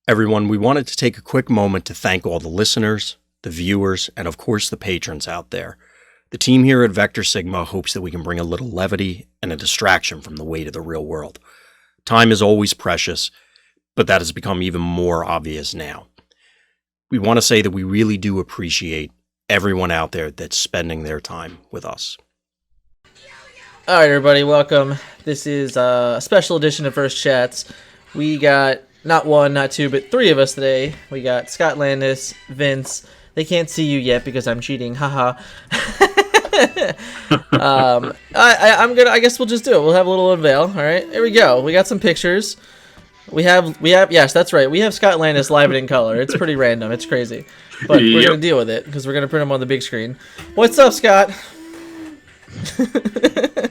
Everyone, we wanted to take a quick moment to thank all the listeners, the viewers, and of course the patrons out there. The team here at Vector Sigma hopes that we can bring a little levity and a distraction from the weight of the real world. Time is always precious, but that has become even more obvious now. We want to say that we really do appreciate everyone out there that's spending their time with us. All right, everybody, welcome. This is a special edition of First Chats. We got not one, not two, but three of us today. We got Scott Landis, Vince. They can't see you yet because I'm cheating. Haha. I guess we'll just do it. We'll have a little unveil. All right, here we go. We got some pictures. We have. Yes, that's right. We have Scott Landis live and in color. It's pretty random. It's crazy, but we're gonna deal with it because we're gonna print them on the big screen. What's up, Scott?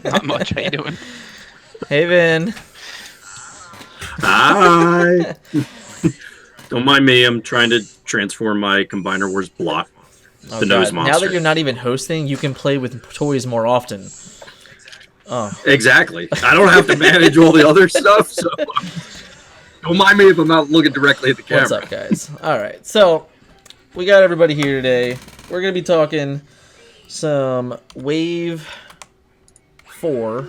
Not much. How you doing? Hey, Vin. Hi. Don't mind me. I'm trying to transform my Combiner Wars block. Oh, the nose monster. Now that you're not even hosting, you can play with toys more often. Oh, exactly. I don't have to manage all the other stuff, so don't mind me if I'm not looking directly at the camera. What's up, guys? All right, so we got everybody here today. We're gonna be talking some Wave 4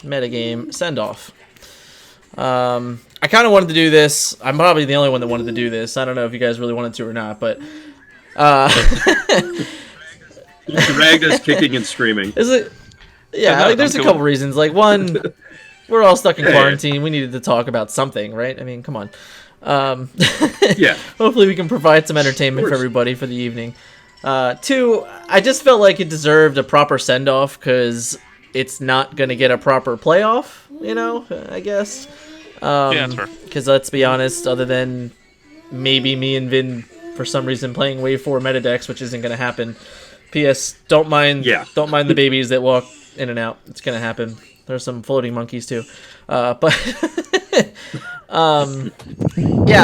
metagame send-off. I kind of wanted to do this. I'm probably the only one that wanted to do this. I don't know if you guys really wanted to or not, but You dragged us kicking and screaming. Is it? Yeah, like, there's a couple reasons. Like, one, we're all stuck in quarantine. We needed to talk about something, right? I mean, come on. Yeah. Hopefully we can provide some entertainment for everybody for the evening. Two, I just felt like it deserved a proper send-off because it's not going to get a proper playoff, you know, I guess. Yeah, that's fair. Because let's be honest, other than maybe me and Vin for some reason playing Wave 4 meta decks, which isn't going to happen. P.S. Don't mind the babies that walk in and out. It's going to happen. There's some floating monkeys too. Yeah,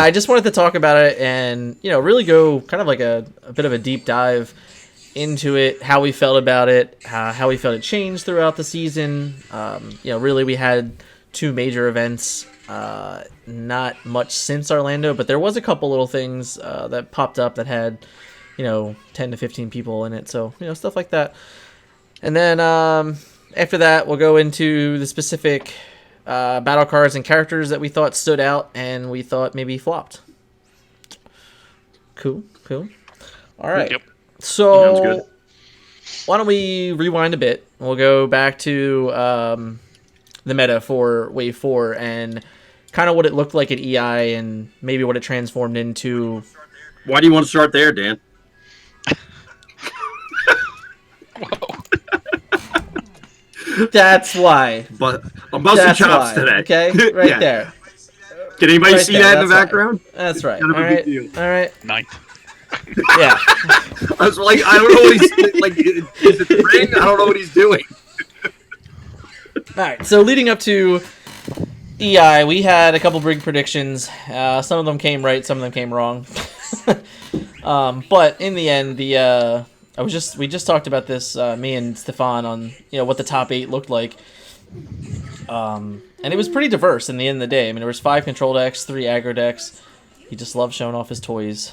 I just wanted to talk about it and, you know, really go kind of like a bit of a deep dive into it, how we felt about it, how we felt it changed throughout the season. You know, really we had two major events, not much since Orlando, but there was a couple little things that popped up that had, you know, 10 to 15 people in it. So, you know, stuff like that. And then after that, we'll go into the specific battle cards and characters that we thought stood out and we thought maybe flopped. Cool. All right. Yep. So why don't we rewind a bit? We'll go back to the meta for Wave 4 and kind of what it looked like at EI and maybe what it transformed into. Why do you want to start there, Dan? That's why. But I'm busting chops today. Okay, right there. Can anybody see that in the background? That's right. All right. Ninth. Yeah. I was like, I don't know what he's like. Is it the ring? I don't know what he's doing. All right. So leading up to EI, we had a couple big predictions. Some of them came right, some of them came wrong. But in the end, we just talked about this, me and Stefan, on, you know, what the top 8 looked like. And it was pretty diverse in the end of the day. I mean, there was 5 control decks, 3 aggro decks. He just loves showing off his toys.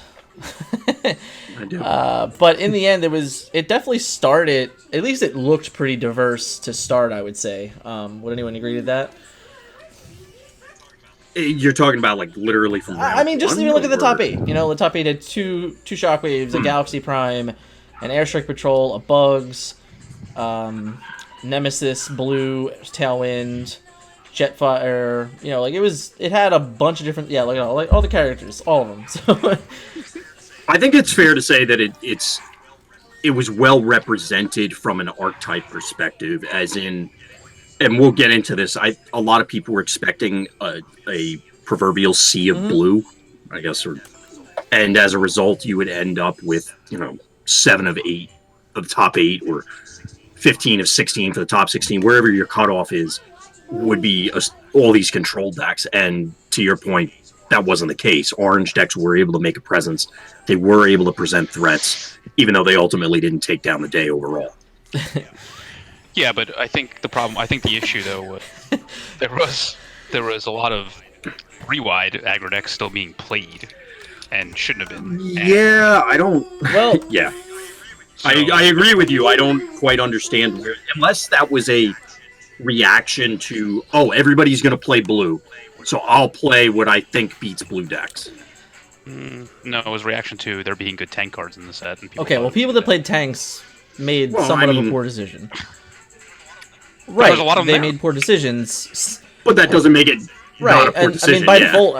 I do. But in the end, it definitely started, at least it looked pretty diverse to start, I would say. Would anyone agree with that? You're talking about like literally from round I mean, just one, even look at the top or- 8. You know, the top 8 had two Shockwaves, a Galaxy Prime, an Airstrike Patrol, a Bugs, Nemesis, Blue, Tailwind, Jetfire. You know, like it had a bunch of different, like all the characters, all of them. So I think it's fair to say that it was well represented from an archetype perspective, as in, and we'll get into this. A lot of people were expecting a proverbial sea of blue, I guess, and as a result, you would end up with, you know, 7 of 8 of the top 8, or 15 of 16 for the top 16, wherever your cutoff is, would be all these control decks. And to your point, that wasn't the case. Orange decks were able to make a presence. They were able to present threats, even though they ultimately didn't take down the day overall. Yeah, but I think the issue though was there was a lot of 3-wide aggro decks still being played and shouldn't have been. Yeah, I don't. Well, Yeah, So, I agree with you. I don't quite understand unless that was a reaction to everybody's going to play blue, so I'll play what I think beats blue decks. No, it was a reaction to there being good tank cards in the set. And okay, well, people that played tanks made somewhat of a poor decision. There's Right, a lot of they them made poor decisions. But that doesn't make it not a poor and, decision. I mean, by yeah. default,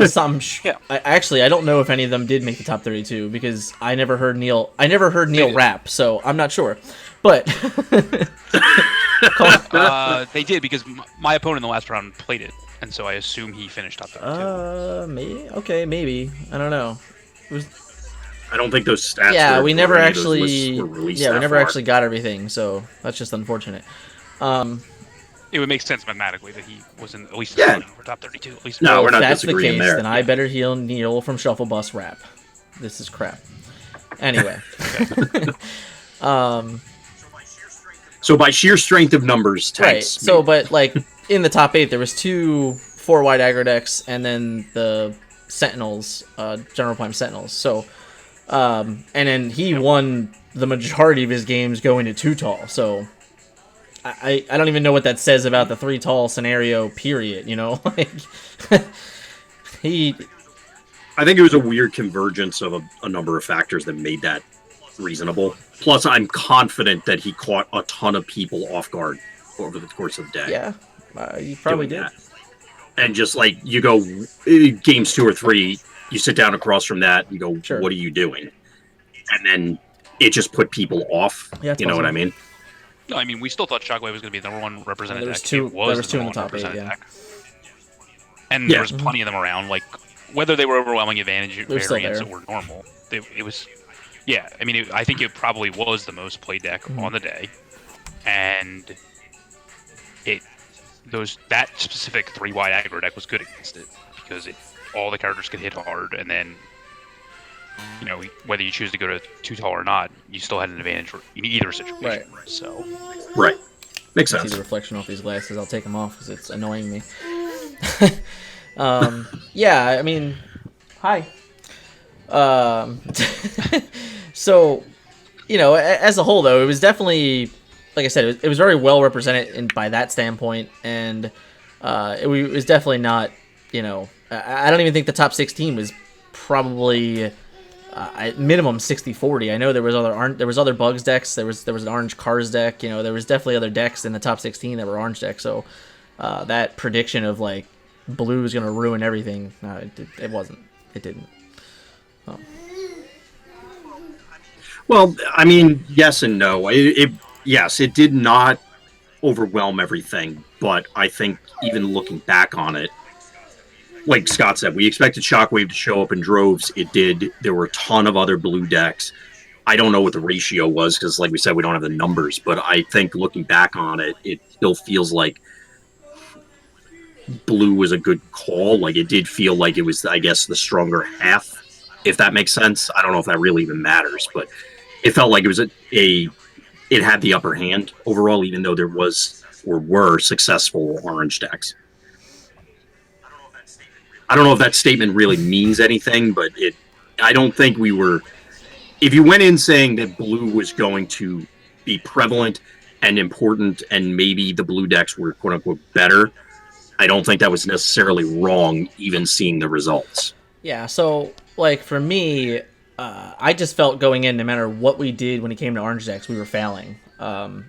I don't know if any of them did make the top 32 because I never heard Neil rap, so I'm not sure. But they did because my opponent in the last round played it, and so I assume he finished top 32. maybe. Okay, maybe. I don't know. It was. I don't think those stats. We never actually. Released we never far. actually got everything, so that's just unfortunate. It would make sense mathematically that he was in at least for top 32. At least. No, we're If not that's the disagreeing case, there. then I better heal Neil from Shuffle Bus rap. This is crap. Anyway. So by sheer strength of numbers, Right. tanks. So, but like in the top 8, there was 2 4-wide aggro decks, and then the Sentinels, General Prime Sentinels. So, and then he won the majority of his games going to 2 tall. So, I don't even know what that says about the 3 tall scenario. Period. You know, like he. I think it was a weird convergence of a number of factors that made that reasonable. Plus, I'm confident that he caught a ton of people off guard over the course of the day. Yeah, you probably doing did. that. And just like you go games 2 or 3, you sit down across from that and go, Sure. "What are you doing?" And then it just put people off. Yeah, it's you know what I possible. mean? No, I mean we still thought Shockwave was going to be the number 1 represented There was deck. 2. It There was 2 in the number top 8. 1 Yeah. deck. And Yeah. there was plenty of them around. Like whether they were overwhelming advantage They're still variants there. or normal, it was. Yeah, I mean, I think it probably was the most played deck Mm-hmm. on the day, and that specific 3-wide aggro deck was good against it because all the characters could hit hard, and then whether you choose to go to 2 tall or not, you still had an advantage in either situation. Right. So Right. Makes See sense. the reflection off these glasses. I'll take them off because it's annoying me. Yeah, I mean, hi. So, as a whole, though, it was definitely, like I said, it was very well represented by that standpoint, and it was definitely not, I don't even think the top 16 was probably at minimum 60-40. I know there was other Bugs decks. There was an Orange Cars deck. There was definitely other decks in the top 16 that were Orange decks. So that prediction of like blue is gonna ruin everything, no, it wasn't. It didn't. Oh. Well, I mean, yes and no. Yes, it did not overwhelm everything, but I think even looking back on it, like Scott said, we expected Shockwave to show up in droves. It did. There were a ton of other blue decks. I don't know what the ratio was because, like we said, we don't have the numbers, but I think looking back on it, it still feels like blue was a good call. Like it did feel like it was, I guess, the stronger half, if that makes sense. I don't know if that really even matters, but it felt like it was it had the upper hand overall, even though there was or were successful orange decks. I don't know if that statement really means anything, but I don't think we were. If you went in saying that blue was going to be prevalent and important, and maybe the blue decks were quote unquote better, I don't think that was necessarily wrong, even seeing the results. Yeah, so like for me, I just felt going in, no matter what we did when it came to orange decks, we were failing. I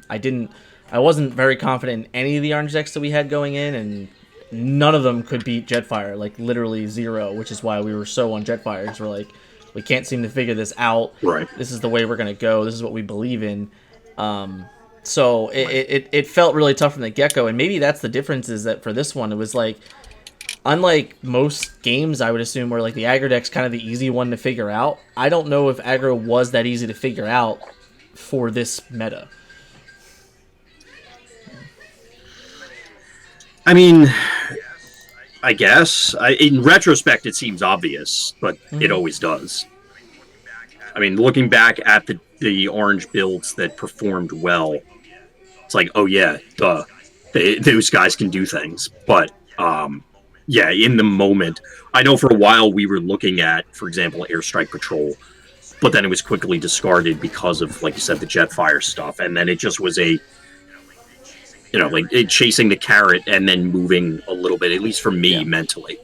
wasn't very confident in any of the orange decks that we had going in, and none of them could beat Jetfire, like literally 0, which is why we were so on Jetfire, because we're like, we can't seem to figure this out. Right. This is the way we're gonna go. This is what we believe in. So it felt really tough from the get-go, and maybe that's the difference, is that for this one, it was like, unlike most games, I would assume, where like the aggro deck's kind of the easy one to figure out, I don't know if aggro was that easy to figure out for this meta. I mean, I guess. In retrospect, it seems obvious, but it always does. I mean, looking back at the orange builds that performed well, it's like, oh yeah, duh. Those guys can do things. But yeah, in the moment. I know for a while we were looking at, for example, Airstrike Patrol, but then it was quickly discarded because of, like you said, the Jetfire stuff, and then it just was like chasing the carrot and then moving a little bit, at least for me, mentally.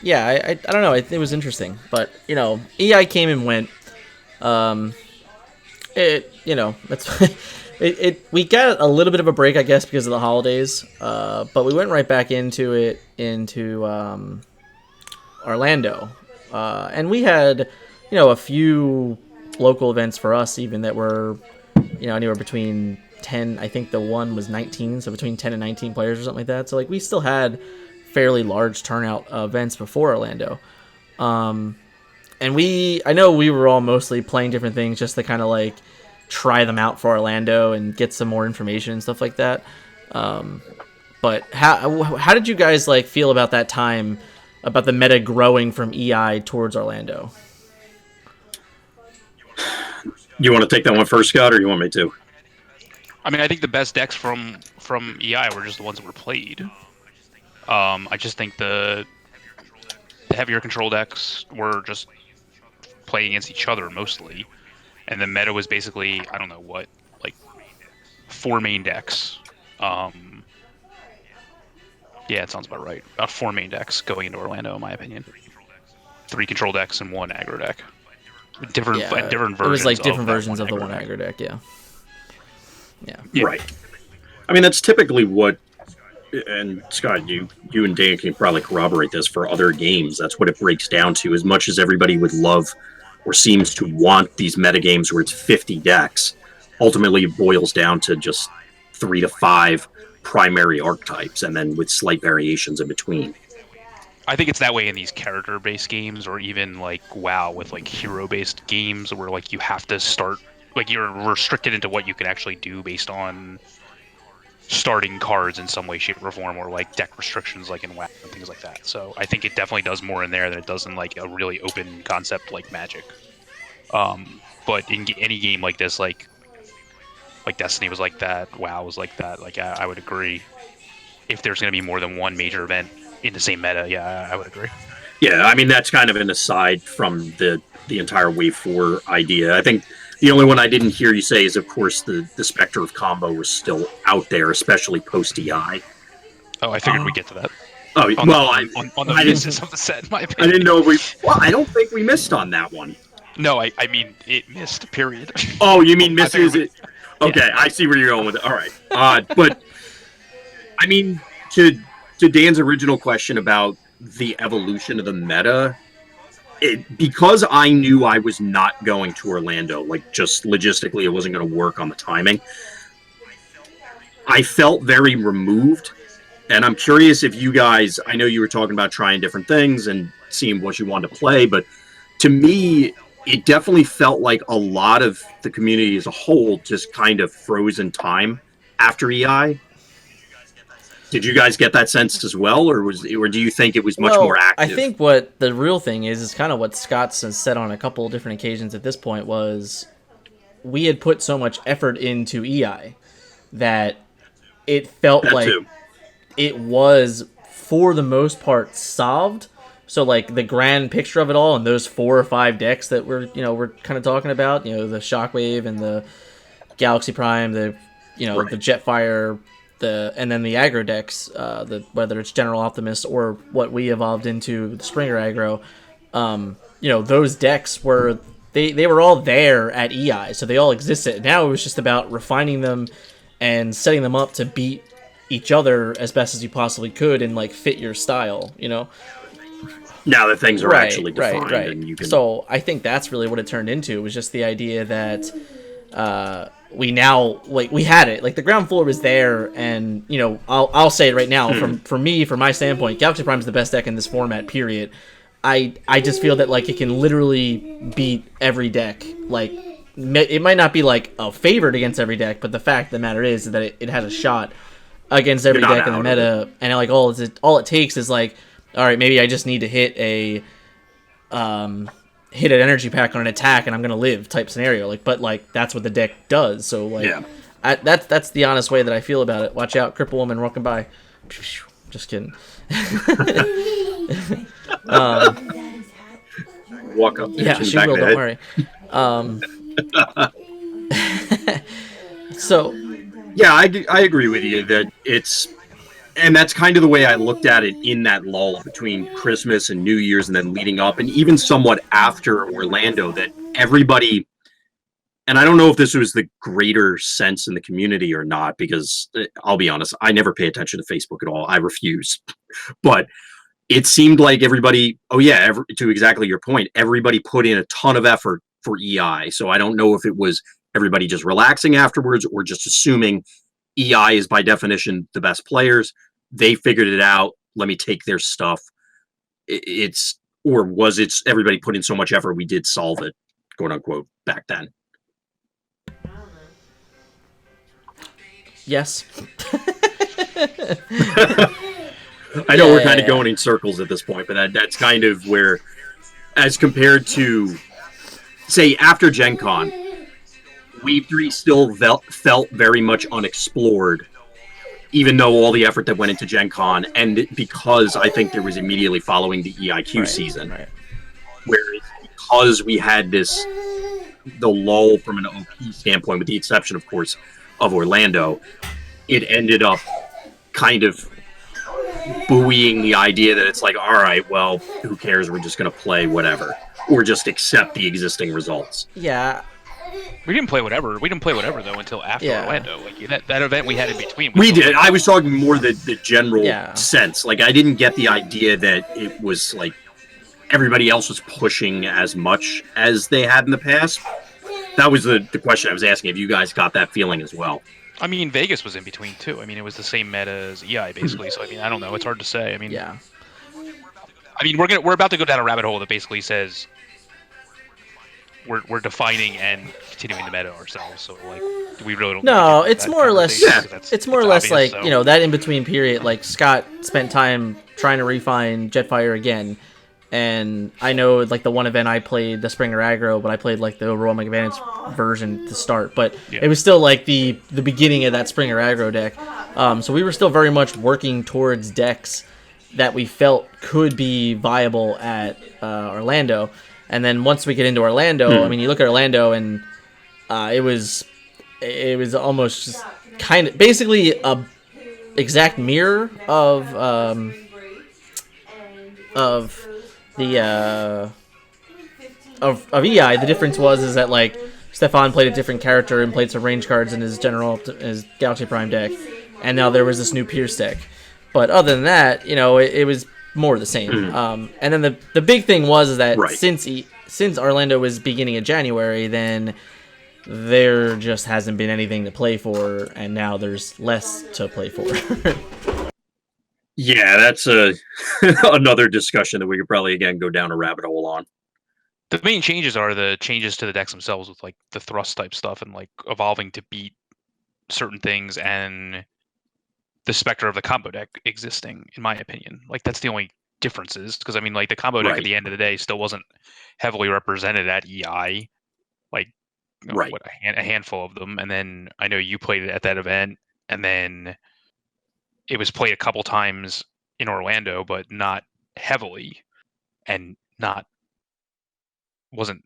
Yeah, I don't know. It was interesting, but EI came and went. That's we got a little bit of a break, I guess, because of the holidays. But we went right back into Orlando, and we had a few local events for us even that were anywhere between 10. I think the one was 19, so between 10 and 19 players or something like that. So like we still had fairly large turnout events before Orlando. And I know we were all mostly playing different things just to kind of like try them out for Orlando and get some more information and stuff like that. But how did you guys like feel about that time, about the meta growing from EI towards Orlando? You want to take that one first, Scott, or you want me to? I mean, I think the best decks from EI were just the ones that were played. I just think the heavier control decks were just playing against each other mostly, and the meta was basically, I don't know what, like 4 main decks. Yeah, it sounds about right. About 4 main decks going into Orlando, in my opinion. 3 control decks and 1 aggro deck. Different versions. It was like different versions of the one aggro deck. Yeah. Right. I mean, that's typically what. And Scott, you and Dan can probably corroborate this for other games. That's what it breaks down to. As much as everybody would love or seems to want these metagames where it's 50 decks, ultimately it boils down to just 3 to 5 primary archetypes, and then with slight variations in between. I think it's that way in these character-based games, or even like WoW with like hero-based games, where like you have to start, like you're restricted into what you can actually do based on starting cards in some way, shape, or form, or like deck restrictions like in WoW and things like that. So I think it definitely does more in there than it does in like a really open concept like Magic. But in any game like this, like Destiny was like that, WoW was like that, like I would agree. If there's going to be more than one major event in the same meta, yeah, I would agree. Yeah, I mean, that's kind of an aside from the entire Wave 4 idea. I think the only one I didn't hear you say is, of course, the Spectre of Combo was still out there, especially post-EI. Oh, I figured we'd get to that. Oh, on the I basis of the set, in my opinion. I didn't know well, I don't think we missed on that one. No, I mean, it missed, period. Oh, you mean misses it? Okay, Yeah. I see where you're going with it. All right. But, I mean, to Dan's original question about the evolution of the meta, because I knew I was not going to Orlando, like just logistically it wasn't going to work on the timing, I felt very removed. And I'm curious if you guys, I know you were talking about trying different things and seeing what you wanted to play, but to me, it definitely felt like a lot of the community as a whole just kind of froze in time after EI. Did you guys get that sense as well, or do you think it was much more active? I think what the real thing is kind of what Scott's has said on a couple of different occasions at this point, was we had put so much effort into EI that it felt like it was, for the most part, solved. So like the grand picture of it all, and those 4 or 5 decks that we're kind of talking about, the Shockwave and the Galaxy Prime, the Jetfire, and then the aggro decks, whether it's General Optimist or what we evolved into, the Springer aggro, those decks were they were all there at EI, so they all existed. Now it was just about refining them and setting them up to beat each other as best as you possibly could and like fit your style. Now that things are actually defined, right. And you can... So I think that's really what it turned into. It was just the idea that we now, like, we had it. Like, the ground floor was there, and, I'll say it right now, from my standpoint, Galaxy Prime is the best deck in this format, period. I just feel that, like, it can literally beat every deck. Like, it might not be, like, a favorite against every deck, but the fact of the matter is that it has a shot against every deck in the meta, and, like, all it takes is, like, all right, maybe I just need to hit an energy pack on an attack and I'm gonna live type scenario. Like, but like that's what the deck does. So like, That's the honest way that I feel about it. Watch out, cripple woman walking by. Just kidding. Walk up. Yeah, she will. Don't worry. So, yeah, I agree with you that and that's kind of the way I looked at it in that lull between Christmas and New Year's, and then leading up, and even somewhat after Orlando. That everybody, and I don't know if this was the greater sense in the community or not, because I'll be honest, I never pay attention to Facebook at all. I refuse, but it seemed like everybody, to exactly your point, everybody put in a ton of effort for EI. So I don't know if it was everybody just relaxing afterwards or just assuming EI is by definition the best players. They figured it out. Let me take their stuff. Or was it everybody put in so much effort we did solve it, quote unquote, back then? yes. I know we're kind of going in circles at this point, but that's kind of where, as compared to, say, after Gen Con, Wave 3 still felt very much unexplored, even though all the effort that went into Gen Con, and because I think there was immediately following the EIQ season, whereas because we had the lull from an OP standpoint, with the exception, of course, of Orlando, it ended up kind of buoying the idea that it's like, all right, well, who cares? We're just going to play whatever, or just accept the existing results. Yeah. We didn't play whatever. We didn't play whatever though until after Orlando. Like that event we had in between. We did. I was talking more the general sense. Like, I didn't get the idea that it was like everybody else was pushing as much as they had in the past. That was the question I was asking, if you guys got that feeling as well. I mean, Vegas was in between too. I mean, it was the same meta as EI basically. So I mean, I don't know. It's hard to say. I mean, yeah. I mean, we're about to go down a rabbit hole that basically says we're defining and continuing the meta ourselves. So like, we really don't. No, it's more or less. It's more or less obvious, like that in between period. Like Scott spent time trying to refine Jetfire again. And I know, like, the one event I played, the Springer Aggro, but I played, like, the overwhelming advantage version to start. But it was still, like, the beginning of that Springer Aggro deck. So we were still very much working towards decks that we felt could be viable at Orlando. And then once we get into Orlando, I mean, you look at Orlando, and it was almost just kind of basically a exact mirror of the of EI. The difference was that, like, Stefan played a different character and played some range cards in his Galaxy Prime deck, and now there was this new Pierce deck. But other than that, it was more of the same. And then the big thing was that since Orlando was beginning of January, then there just hasn't been anything to play for, and now there's less to play for. Yeah, that's another discussion that we could probably, again, go down a rabbit hole on. The main changes are the changes to the decks themselves, with like the thrust type stuff and like evolving to beat certain things, and the specter of the combo deck existing, in my opinion. Like, that's the only differences, because I mean, like, the combo deck at the end of the day still wasn't heavily represented at EI. Like, a handful of them, and then I know you played it at that event, and then it was played a couple times in Orlando, but not heavily, and wasn't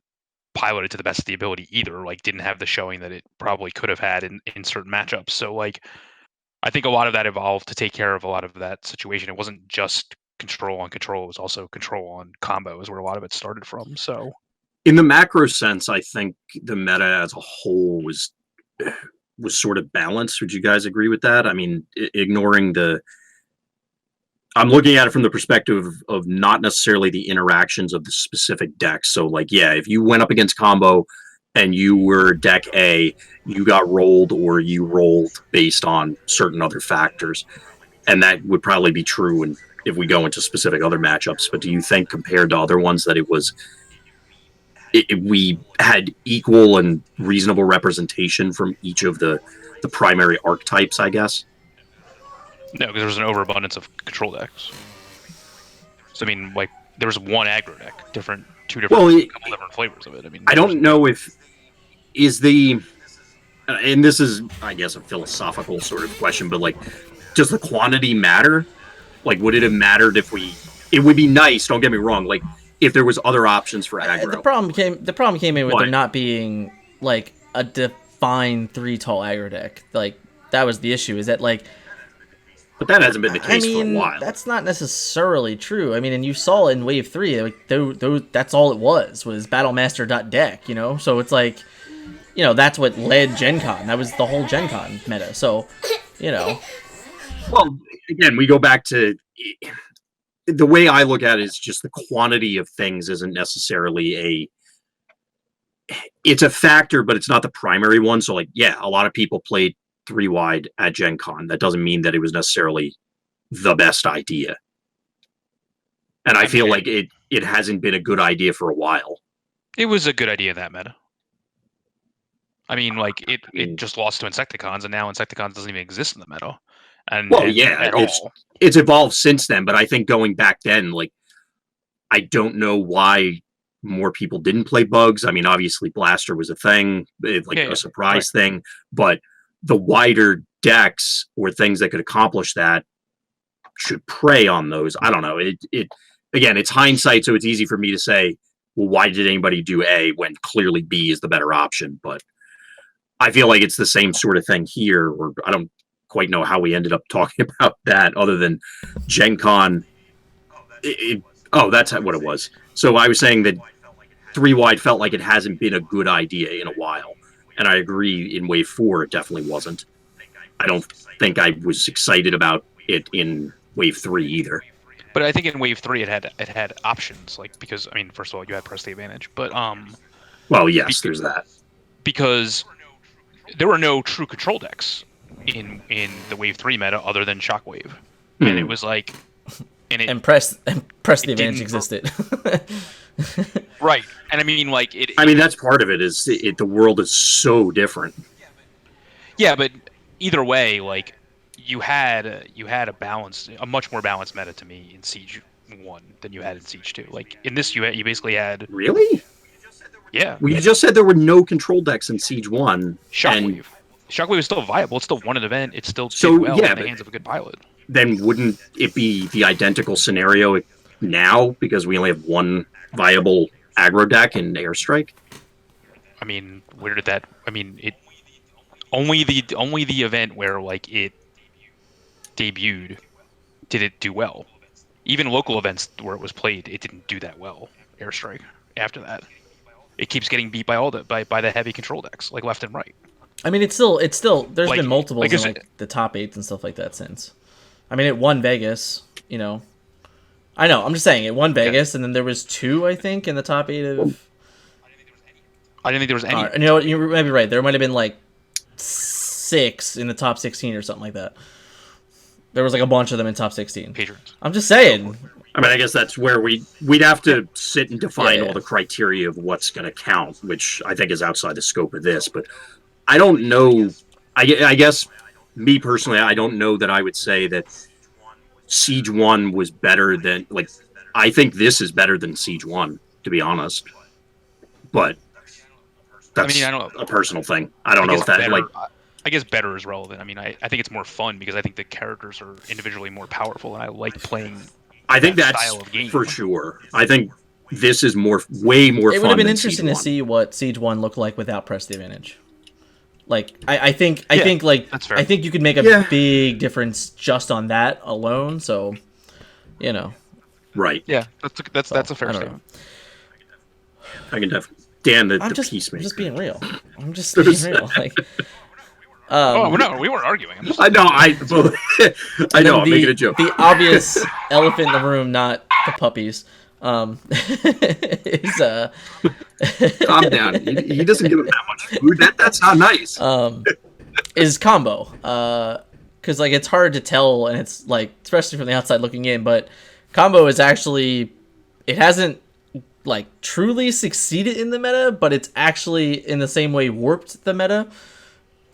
piloted to the best of the ability either. Like, didn't have the showing that it probably could have had in certain matchups. So, like, I think a lot of that evolved to take care of a lot of that situation. It wasn't just control on control; it was also control on combo, is where a lot of it started from. So, in the macro sense, I think the meta as a whole was sort of balanced. Would you guys agree with that? I mean, ignoring I'm looking at it from the perspective of not necessarily the interactions of the specific decks. So, like, yeah, if you went up against combo and you were deck A, you got rolled, or you rolled based on certain other factors. And that would probably be true if we go into specific other matchups. But do you think, compared to other ones, that we had equal and reasonable representation from each of the primary archetypes, I guess? No, because there was an overabundance of control decks. So, I mean, like, there was one aggro deck, two different couple different flavors of it. I mean, I don't know if and this is, I guess, a philosophical sort of question, but like, does the quantity matter? Like, would it have mattered if it would be nice, don't get me wrong, like, if there was other options for aggro. The problem came in with there not being, like, a defined 3 tall aggro deck. Like, that was the issue, is that, like... But that hasn't been the case for a while. That's not necessarily true. I mean, and you saw in Wave 3, like, that's all it was Battlemaster.deck, you know? So it's like, you know, that's what led Gen Con. That was the whole Gen Con meta. So, you know... Well, again, we go back to... The way I look at it is just the quantity of things isn't necessarily it's a factor, but it's not the primary one. So, like, yeah, a lot of people played 3-wide at Gen Con. That doesn't mean that it was necessarily the best idea. And I feel like it hasn't been a good idea for a while. It was a good idea in that meta. I mean, like, it just lost to Insecticons, and now Insecticons doesn't even exist in the meta. It's evolved since then, but I think going back then, like, I don't know why more people didn't play bugs. I mean, obviously Blaster was a thing, a surprise thing, but the wider decks or things that could accomplish that should prey on those. I don't know. Again, it's hindsight, so it's easy for me to say, well, why did anybody do A when clearly B is the better option? But I feel like it's the same sort of thing here, or I don't quite know how we ended up talking about that other than Gen Con. That's what it was. So I was saying that 3-wide felt like it hasn't been a good idea in a while. And I agree, in Wave 4, it definitely wasn't. I don't think I was excited about it in Wave 3 either. But I think in Wave 3 it had options, like, because, I mean, first of all, you had press the advantage, but well, yes, there's that. Because there were no true control decks in the Wave 3 meta other than Shockwave. And it was like... And press the advantage existed. Right. And I mean, like... that's part of it, is the world is so different. Yeah, but either way, like, you had a much more balanced meta to me in Siege 1 than you had in Siege 2. Like, in this, you basically had... Really? Yeah. Well, you just said there were no control decks in Siege 1. Shockwave. Shockwave is still viable. It still won an event. It still did well in the hands of a good pilot. Then wouldn't it be the identical scenario now because we only have one viable aggro deck in Airstrike? I mean, where did that? I mean, it only the event where, like, it debuted did it do well. Even local events where it was played, it didn't do that well. Airstrike. After that, it keeps getting beat by by the heavy control decks, like left and right. I mean, it's still. There's been multiples in, like, the top 8s and stuff like that since. I mean, it won Vegas. You know, I know. I'm just saying it won Vegas, and then there was 2, I think, in the top 8 of. I didn't think there was any. You know what? You might be right. There might have been like 6 in the top 16 or something like that. There was like a bunch of them in top 16. Patrons. I'm just saying. I mean, I guess that's where we'd have to sit and define all the criteria of what's going to count, which I think is outside the scope of this. But I don't know. I guess, me personally, I don't know that I would say that Siege 1 was better than... Like, I think this is better than Siege 1, to be honest. But that's a personal thing. I don't know if that... Better, I guess better is relevant. I mean, I think it's more fun because I think the characters are individually more powerful, and I like playing that style of game. For sure. I think this is way more fun. It would have been interesting to see what Siege 1 looked like without press the advantage. Like, I think you could make a big difference just on that alone. So, you know, right? Yeah, that's a fair statement. I can definitely stand the peacemaker. I'm just being real. I'm just being real. Like, we weren't arguing. I know. I know. I'm making a joke. The obvious elephant in the room, not the puppies. Is calm down. He doesn't give him that much food. That's not nice. Is combo. Because, like, it's hard to tell, and it's like, especially from the outside looking in, but combo is actually, it hasn't, like, truly succeeded in the meta, but it's actually in the same way warped the meta.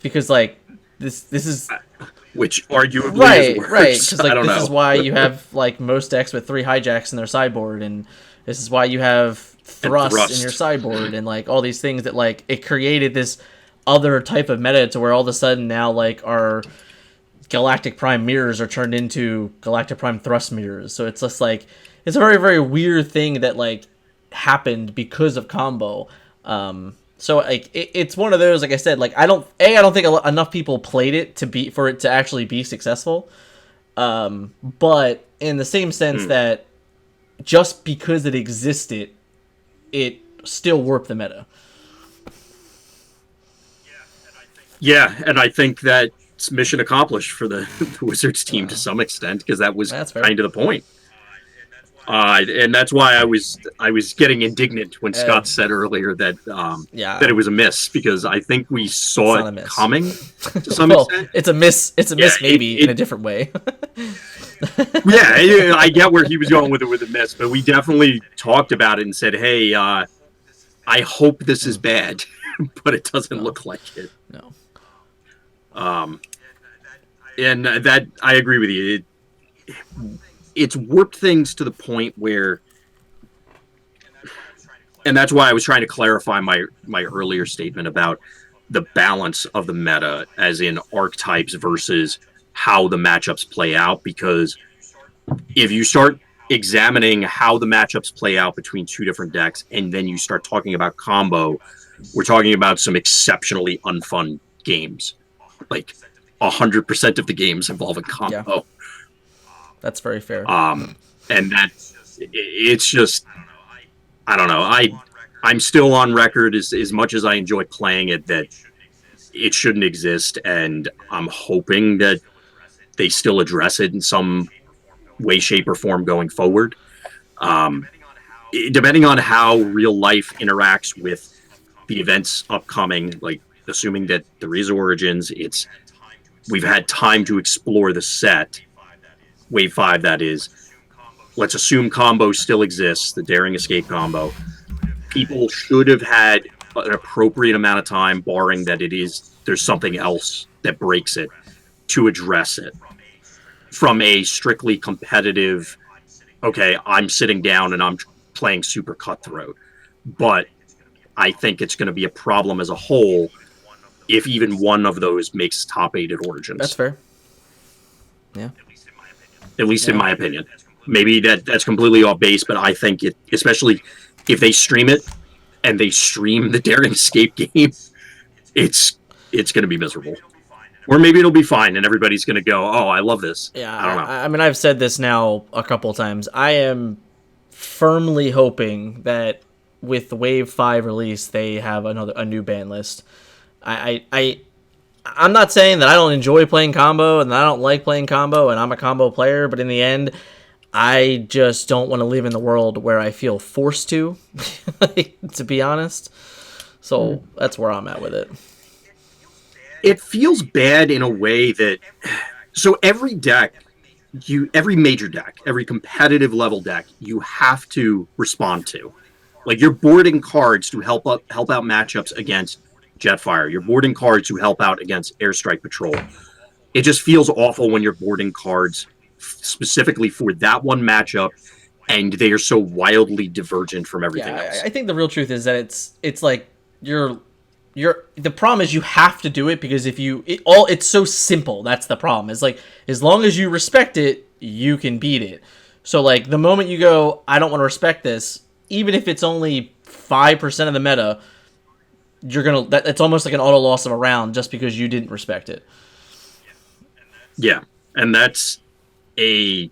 Because, like, this is... Which arguably is worse. Right, because, like, this is why you have, like, most decks with 3 hijacks in their sideboard, and this is why you have thrust in your sideboard, and, like, all these things that, like, it created this other type of meta to where all of a sudden now like our Galactic Prime mirrors are turned into Galactic Prime thrust mirrors. So it's just like it's a very, very weird thing that like happened because of combo. So like it's one of those, like I said, like I don't think enough people played it for it to actually be successful. But in the same sense that just because it existed, it still warped the meta. Yeah, and I think that's mission accomplished for the Wizards team to some extent, because that was kind of the point. And that's why I was getting indignant when Scott said earlier that that it was a miss, because I think we saw it coming to some extent. It's a miss. It's a miss, maybe in a different way. Yeah, I get where he was going with a miss, but we definitely talked about it and said, "Hey, I hope this is bad," but it doesn't look like it. No. And that I agree with you. It's warped things to the point where, and that's why I was trying to clarify my earlier statement about the balance of the meta, as in archetypes versus how the matchups play out. Because if you start examining how the matchups play out between two different decks, and then you start talking about combo, we're talking about some exceptionally unfun games. Like 100% of the games involving combo. Yeah. That's very fair. And it's just, I don't know. I'm still on record as much as I enjoy playing it, that it shouldn't exist, and I'm hoping that they still address it in some way, shape, or form going forward. Depending on how real life interacts with the events upcoming, like assuming that there is Origins, we've had time to explore the set. Wave 5, that is. Let's assume combo still exists, the Daring Escape combo. People should have had an appropriate amount of time, barring that there's something else that breaks it, to address it. From a strictly competitive, okay, I'm sitting down and I'm playing super cutthroat. But I think it's going to be a problem as a whole if even one of those makes top 8 at Origins. That's fair. Yeah. At least in my opinion. Maybe that's completely off base, but I think especially if they stream it and they stream the Daring Escape game, it's going to be miserable. Or maybe it'll be fine and everybody's going to go, "Oh, I love this." Yeah, I don't know. I mean, I've said this now a couple of times. I am firmly hoping that with the Wave 5 release, they have a new ban list. I'm not saying that I don't enjoy playing combo and that I don't like playing combo and I'm a combo player, but in the end, I just don't want to live in the world where I feel forced to be honest. So that's where I'm at with it. It feels bad in a way that, so every major deck, every competitive level deck, you have to respond to. Like, you're boarding cards to help out matchups against Jetfire. You're boarding cards to help out against Airstrike Patrol. It just feels awful when you're boarding cards specifically for that one matchup, and they are so wildly divergent from everything else. I think the real truth is that it's like the problem is you have to do it, because if it's so simple. That's the problem. It's like, as long as you respect it, you can beat it. So like the moment you go, I don't want to respect this, even if it's only 5% of the meta, it's almost like an auto loss of a round just because you didn't respect it. Yeah, and that's to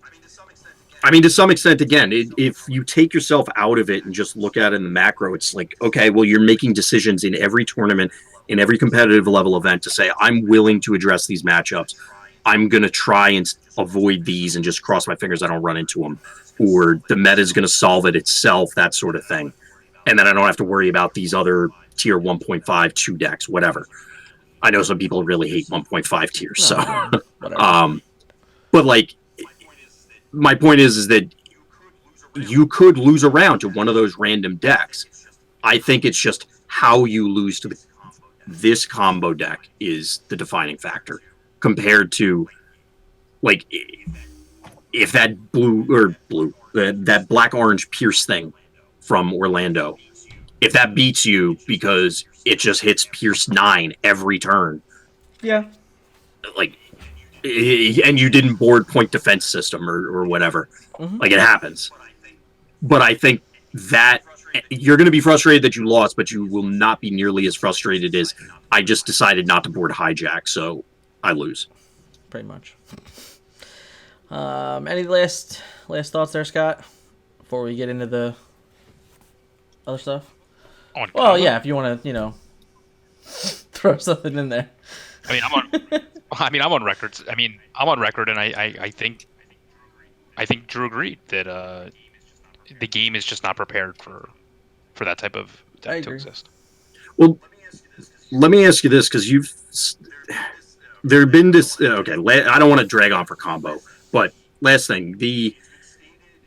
some extent, again, if you take yourself out of it and just look at it in the macro, it's like, okay, well, you're making decisions in every tournament, in every competitive level event to say, I'm willing to address these matchups. I'm going to try and avoid these and just cross my fingers I don't run into them. Or the meta is going to solve it itself, that sort of thing. And then I don't have to worry about these other tier 1.5, 2 decks, whatever. I know some people really hate 1.5 tiers, but like, my point is that you could lose a round to one of those random decks. I think it's just how you lose to this combo deck is the defining factor, compared to, like, if that that black-orange Pierce thing from Orlando if that beats you because it just hits Pierce 9 every turn, Yeah. like, and you didn't board point defense system or whatever, like, it happens. But I think that you're going to be frustrated that you lost, but you will not be nearly as frustrated as I just decided not to board hijack, so I lose. Pretty much. Any last thoughts there, Scott, before we get into the other stuff? Well, yeah, if you want to, throw something in there. I'm on record. I'm on record, and I think Drew agreed that the game is just not prepared for that type of deck to exist. Well, let me ask you this, because there have been this. Okay, I don't want to drag on for combo, but last thing,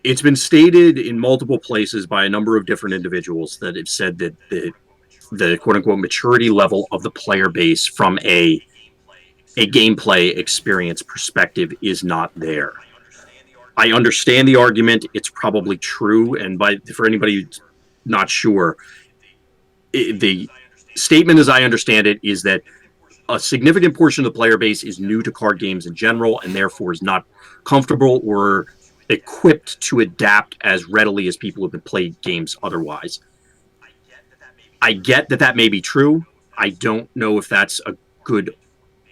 it's been stated in multiple places by a number of different individuals that have said that the quote unquote maturity level of the player base from a gameplay experience perspective is not there. I understand the argument. It's probably true. And for anybody who's not sure, the statement as I understand it is that a significant portion of the player base is new to card games in general and therefore is not comfortable or equipped to adapt as readily as people who have been played games otherwise. I get that may be true. I don't know if that's a good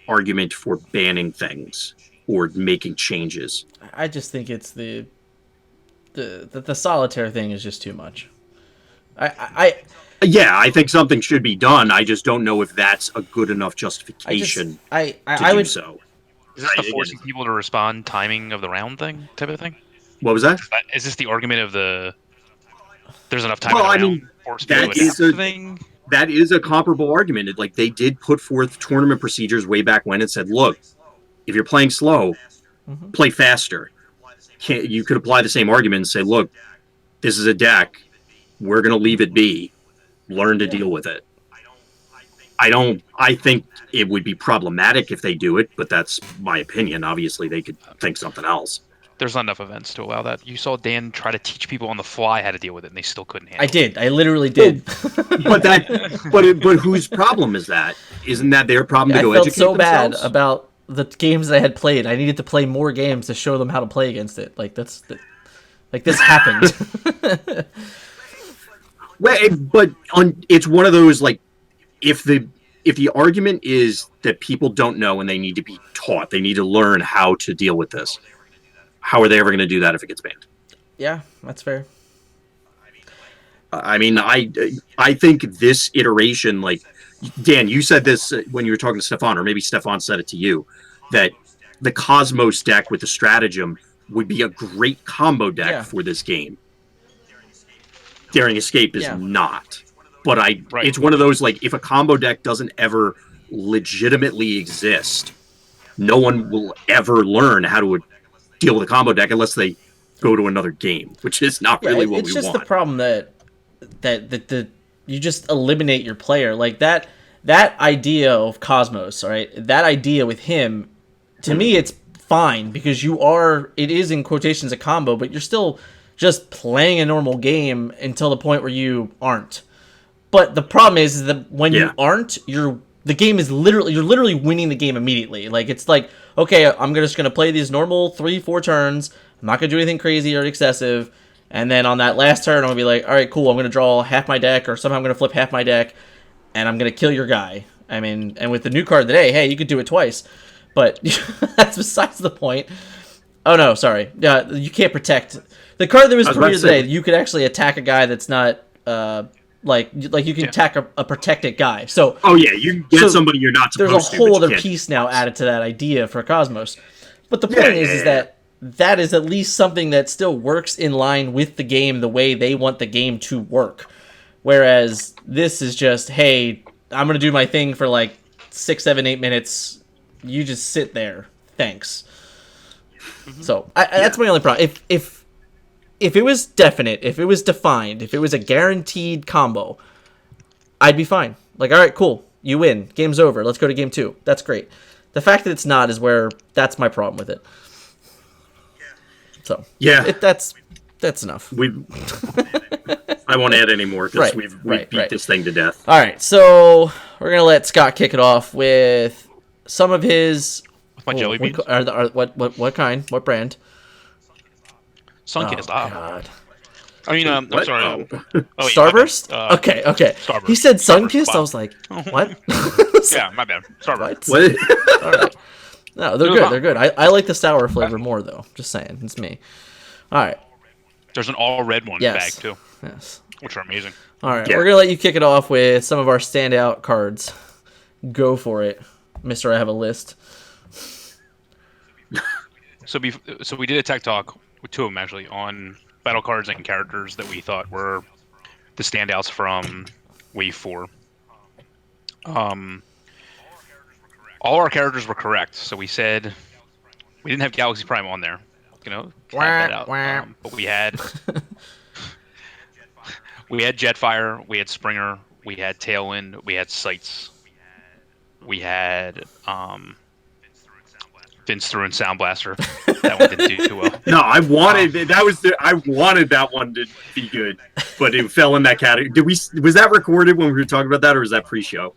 argument for banning things or making changes. I just think it's the solitaire thing is just too much. I think something should be done. I just don't know if that's a good enough justification I do would so. Is this the forcing people to respond timing of the round thing type of thing? What was that? Is this the argument of there's enough time in the round? That is a comparable argument. Like, they did put forth tournament procedures way back when and said, look, if you're playing slow, play faster. You could apply the same argument and say, look, this is a deck. We're going to leave it be. Learn to deal with it. I think it would be problematic if they do it, but that's my opinion. Obviously, they could think something else. There's not enough events to allow that. You saw Dan try to teach people on the fly how to deal with it, and they still couldn't handle it. I did. I literally did. but whose problem is that? Isn't that their problem to go educate themselves? I felt so bad about the games I had played. I needed to play more games to show them how to play against it. Like this happened. It's one of those, like, if the argument is that people don't know and they need to be taught, they need to learn how to deal with this. How are they ever going to do that if it gets banned? Yeah, that's fair. I mean, I think this iteration, like, Dan, you said this when you were talking to Stefan, or maybe Stefan said it to you, that the Cosmos deck with the stratagem would be a great combo deck for this game. Daring Escape is not. But it's one of those, like, if a combo deck doesn't ever legitimately exist, no one will ever learn how to deal with a combo deck unless they go to another game, which is not really what we want. It's just the problem that you just eliminate your player. Like, that idea of Cosmos, right? That idea with him, to me, it's fine because it is in quotations a combo, but you're still just playing a normal game until the point where you aren't. But the problem is that when you aren't, the game is you're literally winning the game immediately. Like, it's like, okay, I'm just going to play these normal 3-4 turns. I'm not going to do anything crazy or excessive. And then on that last turn, I'm going to be like, all right, cool, I'm going to draw half my deck, or somehow I'm going to flip half my deck, and I'm going to kill your guy. I mean, and with the new card today, hey, you could do it twice. But that's besides the point. Oh, no, sorry. You can't protect. The card that was premiered today, you could actually attack a guy that's not... Like you can attack a protected guy. So you get somebody you're not supposed to. There's a whole other piece now added to that idea for Cosmos. But the point is that is at least something that still works in line with the game the way they want the game to work. Whereas this is just, hey, I'm gonna do my thing for like 6, 7, 8 minutes. You just sit there. Thanks. So that's my only problem. If it was definite, if it was defined, if it was a guaranteed combo, I'd be fine. Like, all right, cool. You win. Game's over. Let's go to game 2. That's great. The fact that it's not is where that's my problem with it. So, that's enough. I won't add any more because Right, we've beat this thing to death. All right, so we're gonna let Scott kick it off with some of his. With my jelly beans. What kind? What brand? Sunkist. Oh, God. I mean, I'm What? sorry. Oh. Oh, wait, Starburst? my bad. Okay. Starburst. He said Starburst, Sunkist. wow. I was like, what? Yeah, my bad. Starburst. What? All right. No, they're No, good. no. They're good. I like the sour flavor more though. Just saying, it's me. All right. There's an all red one Yes. bag too, Yes. which are amazing. All right. Yeah. We're gonna let you kick it off with some of our standout cards. Go for it, Mister. I have a list. So we did a tech talk with two of them actually on battle cards and characters that we thought were the standouts from Wave 4. All our characters were correct. So we said we didn't have Galaxy Prime on there. You know, cat that out. But we had Jetfire, we had Springer, we had Tailwind, we had Sights, we had Vince Through and Sound Blaster. That one didn't do too well. No, I wanted that one to be good, but it fell in that category. Was that recorded when we were talking about that, or was that pre-show?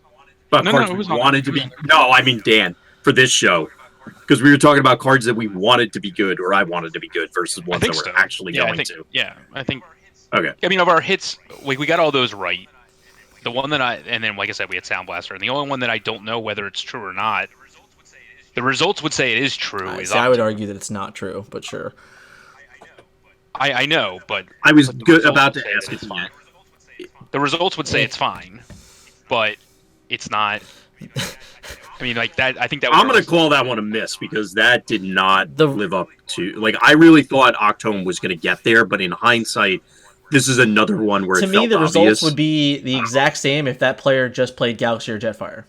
About No, cards it was we on. wanted to be. No, I mean Dan for this show, because we were talking about cards that we wanted to be good, or I wanted to be good, versus ones that we're actually going to. Yeah, I think. Okay. I mean, of our hits, we got all those right. The one that and then like I said, we had Sound Blaster, and the only one that I don't know whether it's true or not. The results would say it is true. I would argue that it's not true, but sure. I know, but I was but the good results about would to say ask it's it. fine. The results would say it's fine, but it's not. I mean, like that. I think that. I'm going to call that one a miss because that did not The- live up to. Like, I really thought Octone was going to get there, but in hindsight, this is another one where To it me, felt the obvious. results would be the exact same if that player just played Galaxy or Jetfire.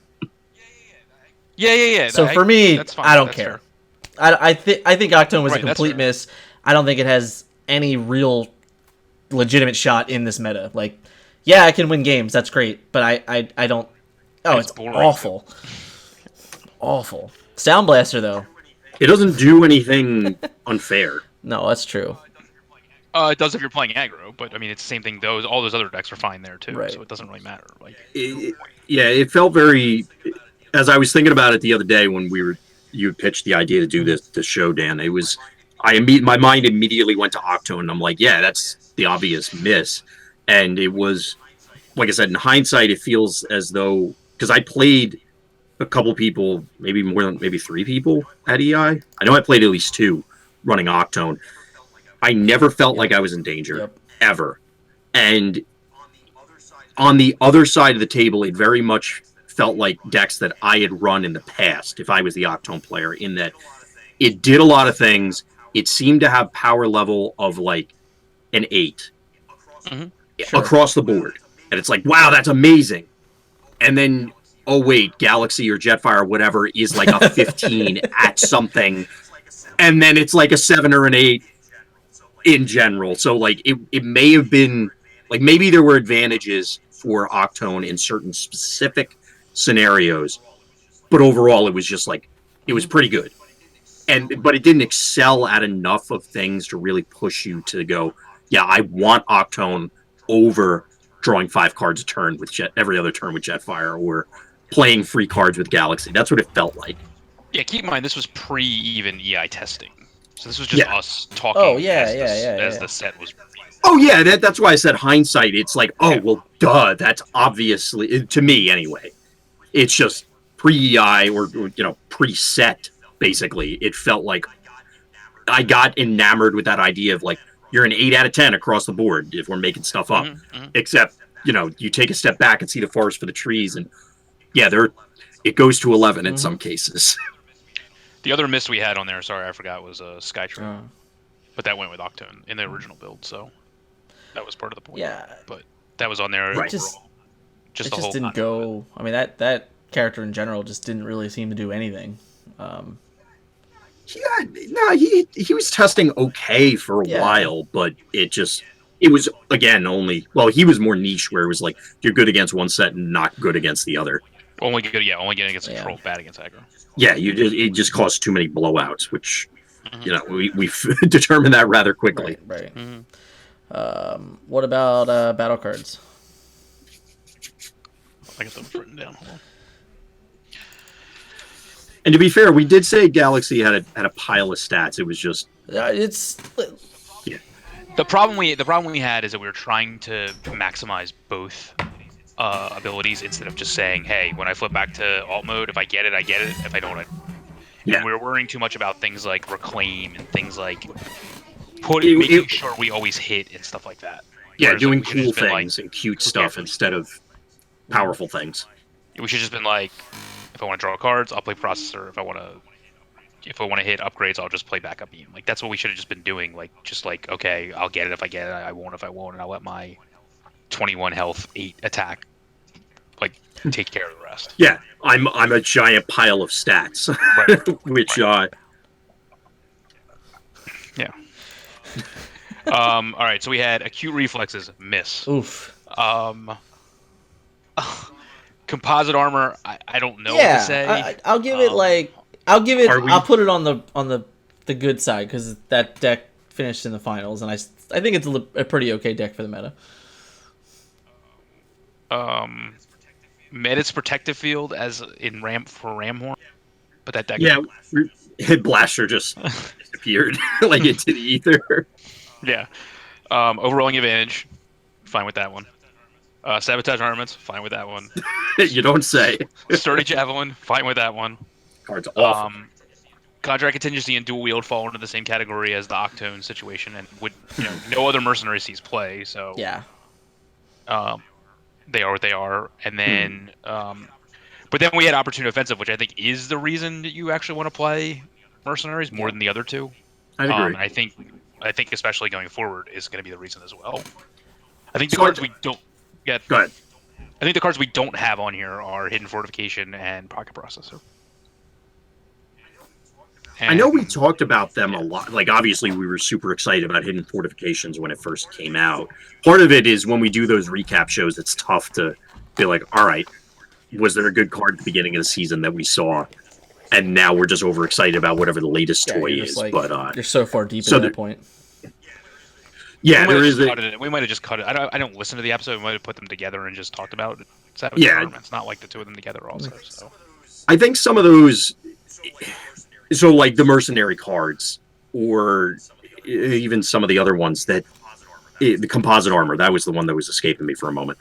Yeah. So for me, that's fine. I don't That's care. fair. I think Octone was a Right, that's complete fair. miss. I don't think it has any real legitimate shot in this meta. Like, yeah, I can win games. That's great, but I don't. Oh, it's boring. awful. Awful. Sound Blaster though. It doesn't do anything unfair. No, that's true. It does if you're playing aggro, but I mean it's the same thing. All those other decks are fine there too, Right. so it doesn't really matter. Like It felt very. As I was thinking about it the other day when you pitched the idea to do this show, Dan. It was my mind immediately went to Octone, and I'm like, yeah, that's the obvious miss. And it was, like I said, in hindsight, it feels as though because I played a couple people, maybe 3 people at EI. I know I played at least 2 running Octone. I never felt like I was in danger ever. And on the other side of the table, it very much felt like decks that I had run in the past, if I was the Octone player, in that it did a lot of things. It seemed to have power level of like an 8 across the board. And it's like, wow, that's amazing. And then, oh wait, Galaxy or Jetfire or whatever is like a 15 at something. And then it's like a 7 or an 8 in general. So like it may have been like maybe there were advantages for Octone in certain specific scenarios, but overall it was just like it was pretty good. But it didn't excel at enough of things to really push you to go, yeah, I want Octone over drawing 5 cards a turn with every other turn with Jetfire or playing free cards with Galaxy. That's what it felt like. yeah, keep in mind this was pre-even EI testing, so this was just us talking. Oh, yeah, as the set was. Oh yeah, that's why I said hindsight. It's like, oh well, duh. That's obviously to me anyway. It's just pre-EI or preset. Basically, it felt like I got enamored with that idea of like you're an 8 out of 10 across the board if we're making stuff up. Except you take a step back and see the forest for the trees, and yeah, it goes to 11 in some cases. The other miss we had on there, sorry, I forgot, was Skytree. But that went with Octone in the original build, so that was part of the point. Yeah. But that was on there. Right. Just It the whole just didn't go. I mean, that character in general just didn't really seem to do anything. Yeah, no, he was testing okay for a while, but it was again he was more niche where it was like you're good against one set and not good against the other. only good against control, bad against aggro. Yeah, it just caused too many blowouts, which we determined that rather quickly. Right. What about battle cards? I guess that was written down. Hold on. And to be fair, we did say Galaxy had a pile of stats. It was just It's The problem we had is that we were trying to maximize both abilities instead of just saying, hey, when I flip back to alt mode, if I get it, I get it. If I don't, And we were worrying too much about things like reclaim and things like making sure we always hit and stuff like that. Yeah, Whereas, doing like, we cool should've just been things and cute stuff instead of powerful things. We should have just been like, if I want to draw cards, I'll play processor. If I want to hit upgrades, I'll just play backup beam. Like that's what we should have just been doing. Like just like, okay, I'll get it if I get it. I won't if I won't, and I'll let my 21 health, 8 attack, like take care of the rest. Yeah, I'm a giant pile of stats, Right. which yeah. All right, so we had acute reflexes, miss. oof. Composite armor, I don't know what to say. I'll give it I'll put it on the good side because that deck finished in the finals, and I think it's a pretty okay deck for the meta. Met its protective field as in Ramhorn, but that deck. Yeah, Blaster just disappeared like into the ether. Yeah. Overrolling advantage, fine with that one. Sabotage armaments, fine with that one. You don't say. Sturdy javelin, fine with that one. Card's awful. Contract contingency and dual wield fall into the same category as the Octone situation, and would no other mercenary sees play. So Yeah. They are what they are, and then but then we had opportune offensive, which I think is the reason that you actually want to play mercenaries more than the other two. I agree. I think especially going forward is going to be the reason as well. I think the cards we don't get. Go ahead. I think the cards we don't have on here are Hidden Fortification and Pocket Processor. I know we talked about them a lot. Like, obviously, we were super excited about Hidden Fortifications when it first came out. Part of it is when we do those recap shows, it's tough to be like, all right, was there a good card at the beginning of the season that we saw? And now we're just overexcited about whatever the latest toy is. Like, but you're so far deep at that point. Yeah, there is. We might have just cut it. I don't listen to the episode. We might have put them together and just talked about it. It's not like the two of them together also. So I think some of those, so like the mercenary cards, or even some of the other ones that the composite armor, that was the one that was escaping me for a moment.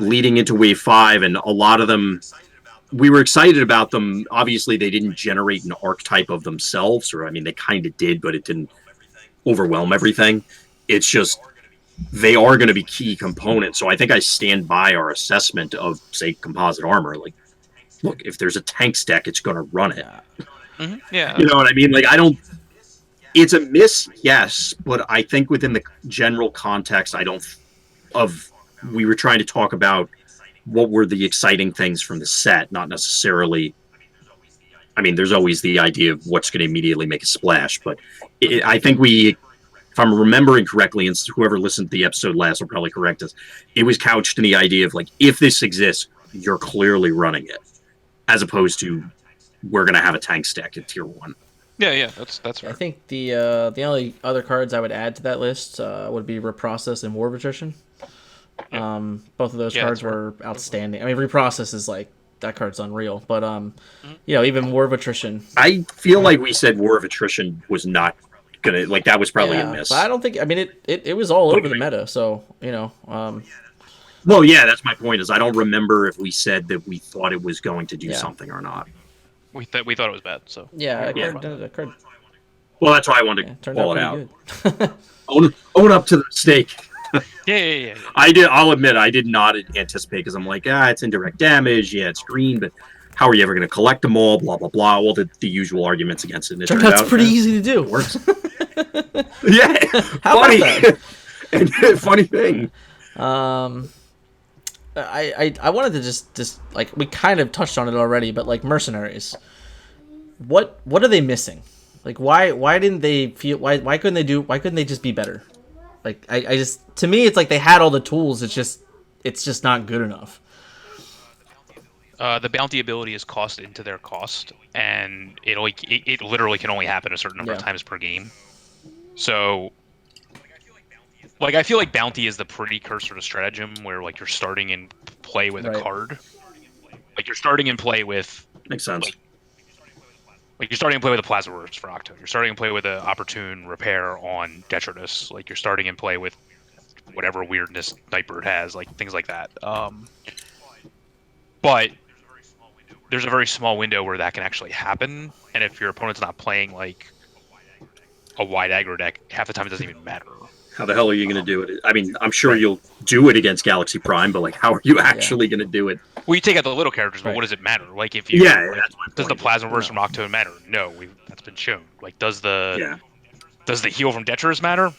Leading into Wave 5, and a lot of them, we were excited about them. Obviously, they didn't generate an archetype of themselves, or I mean, they kind of did, but it didn't overwhelm everything. It's just they are going to be key components. So I think I stand by our assessment of, say, composite armor. Like, look, if there's a tanks deck, it's going to run it. mm-hmm. Yeah, You know what I mean? Like, I don't. It's a miss, yes, but I think within the general context, we were trying to talk about what were the exciting things from the set, not necessarily. I mean, there's always the idea of what's going to immediately make a splash, but I think if I'm remembering correctly, and whoever listened to the episode last will probably correct us, it was couched in the idea of like, if this exists, you're clearly running it, as opposed to we're going to have a tank stack at tier 1. Yeah, that's fair. I think the only other cards I would add to that list would be Reprocess and War of Attrition. Both of those cards were outstanding. I mean, Reprocess is like, that card's unreal, but even War of Attrition. I feel like we said War of Attrition was not gonna, like, that was probably a miss. But I don't think. I mean, it was all over the meta. So Well, yeah, that's my point. Is I don't remember if we said that we thought it was going to do something or not. We thought it was bad. So that card Well, that's why I wanted to turned call out it pretty out. good. Own up to the mistake. Yeah. I'll admit I did not anticipate, because I'm like, it's indirect damage. Yeah, it's green, but how are you ever going to collect them all? Blah blah blah. All the usual arguments against it. And it Turned out it's pretty easy to do. It works. Yeah, How funny. about that? And funny thing. I wanted to just like, we kind of touched on it already, but like mercenaries, what are they missing? Like, why didn't they feel, why couldn't they just be better? Like, I just, to me, it's like they had all the tools. It's just not good enough. The bounty ability is cost into their cost, and it literally can only happen a certain number of times per game. So Like, I feel like Bounty is the precursor to Stratagem, where like you're starting in play with a card. Like you're starting in play with Makes sense. Like you're starting in play with a Plasma Burst for Octo. You're starting in play with an Opportune Repair on Detritus. Like you're starting in play with whatever weirdness Nightbird has, like things like that. But there's a very small window where that can actually happen, and if your opponent's not playing like a wide aggro deck, half the time it doesn't even matter. How the hell are you going to do it? I mean, I'm sure you'll do it against Galaxy Prime, but like, how are you actually going to do it? Well, you take out the little characters, but what does it matter? Like, if you that's my does the point. Plasma Burst from Octo matter? No, that's been shown. Like, does the heal from Detritus matter?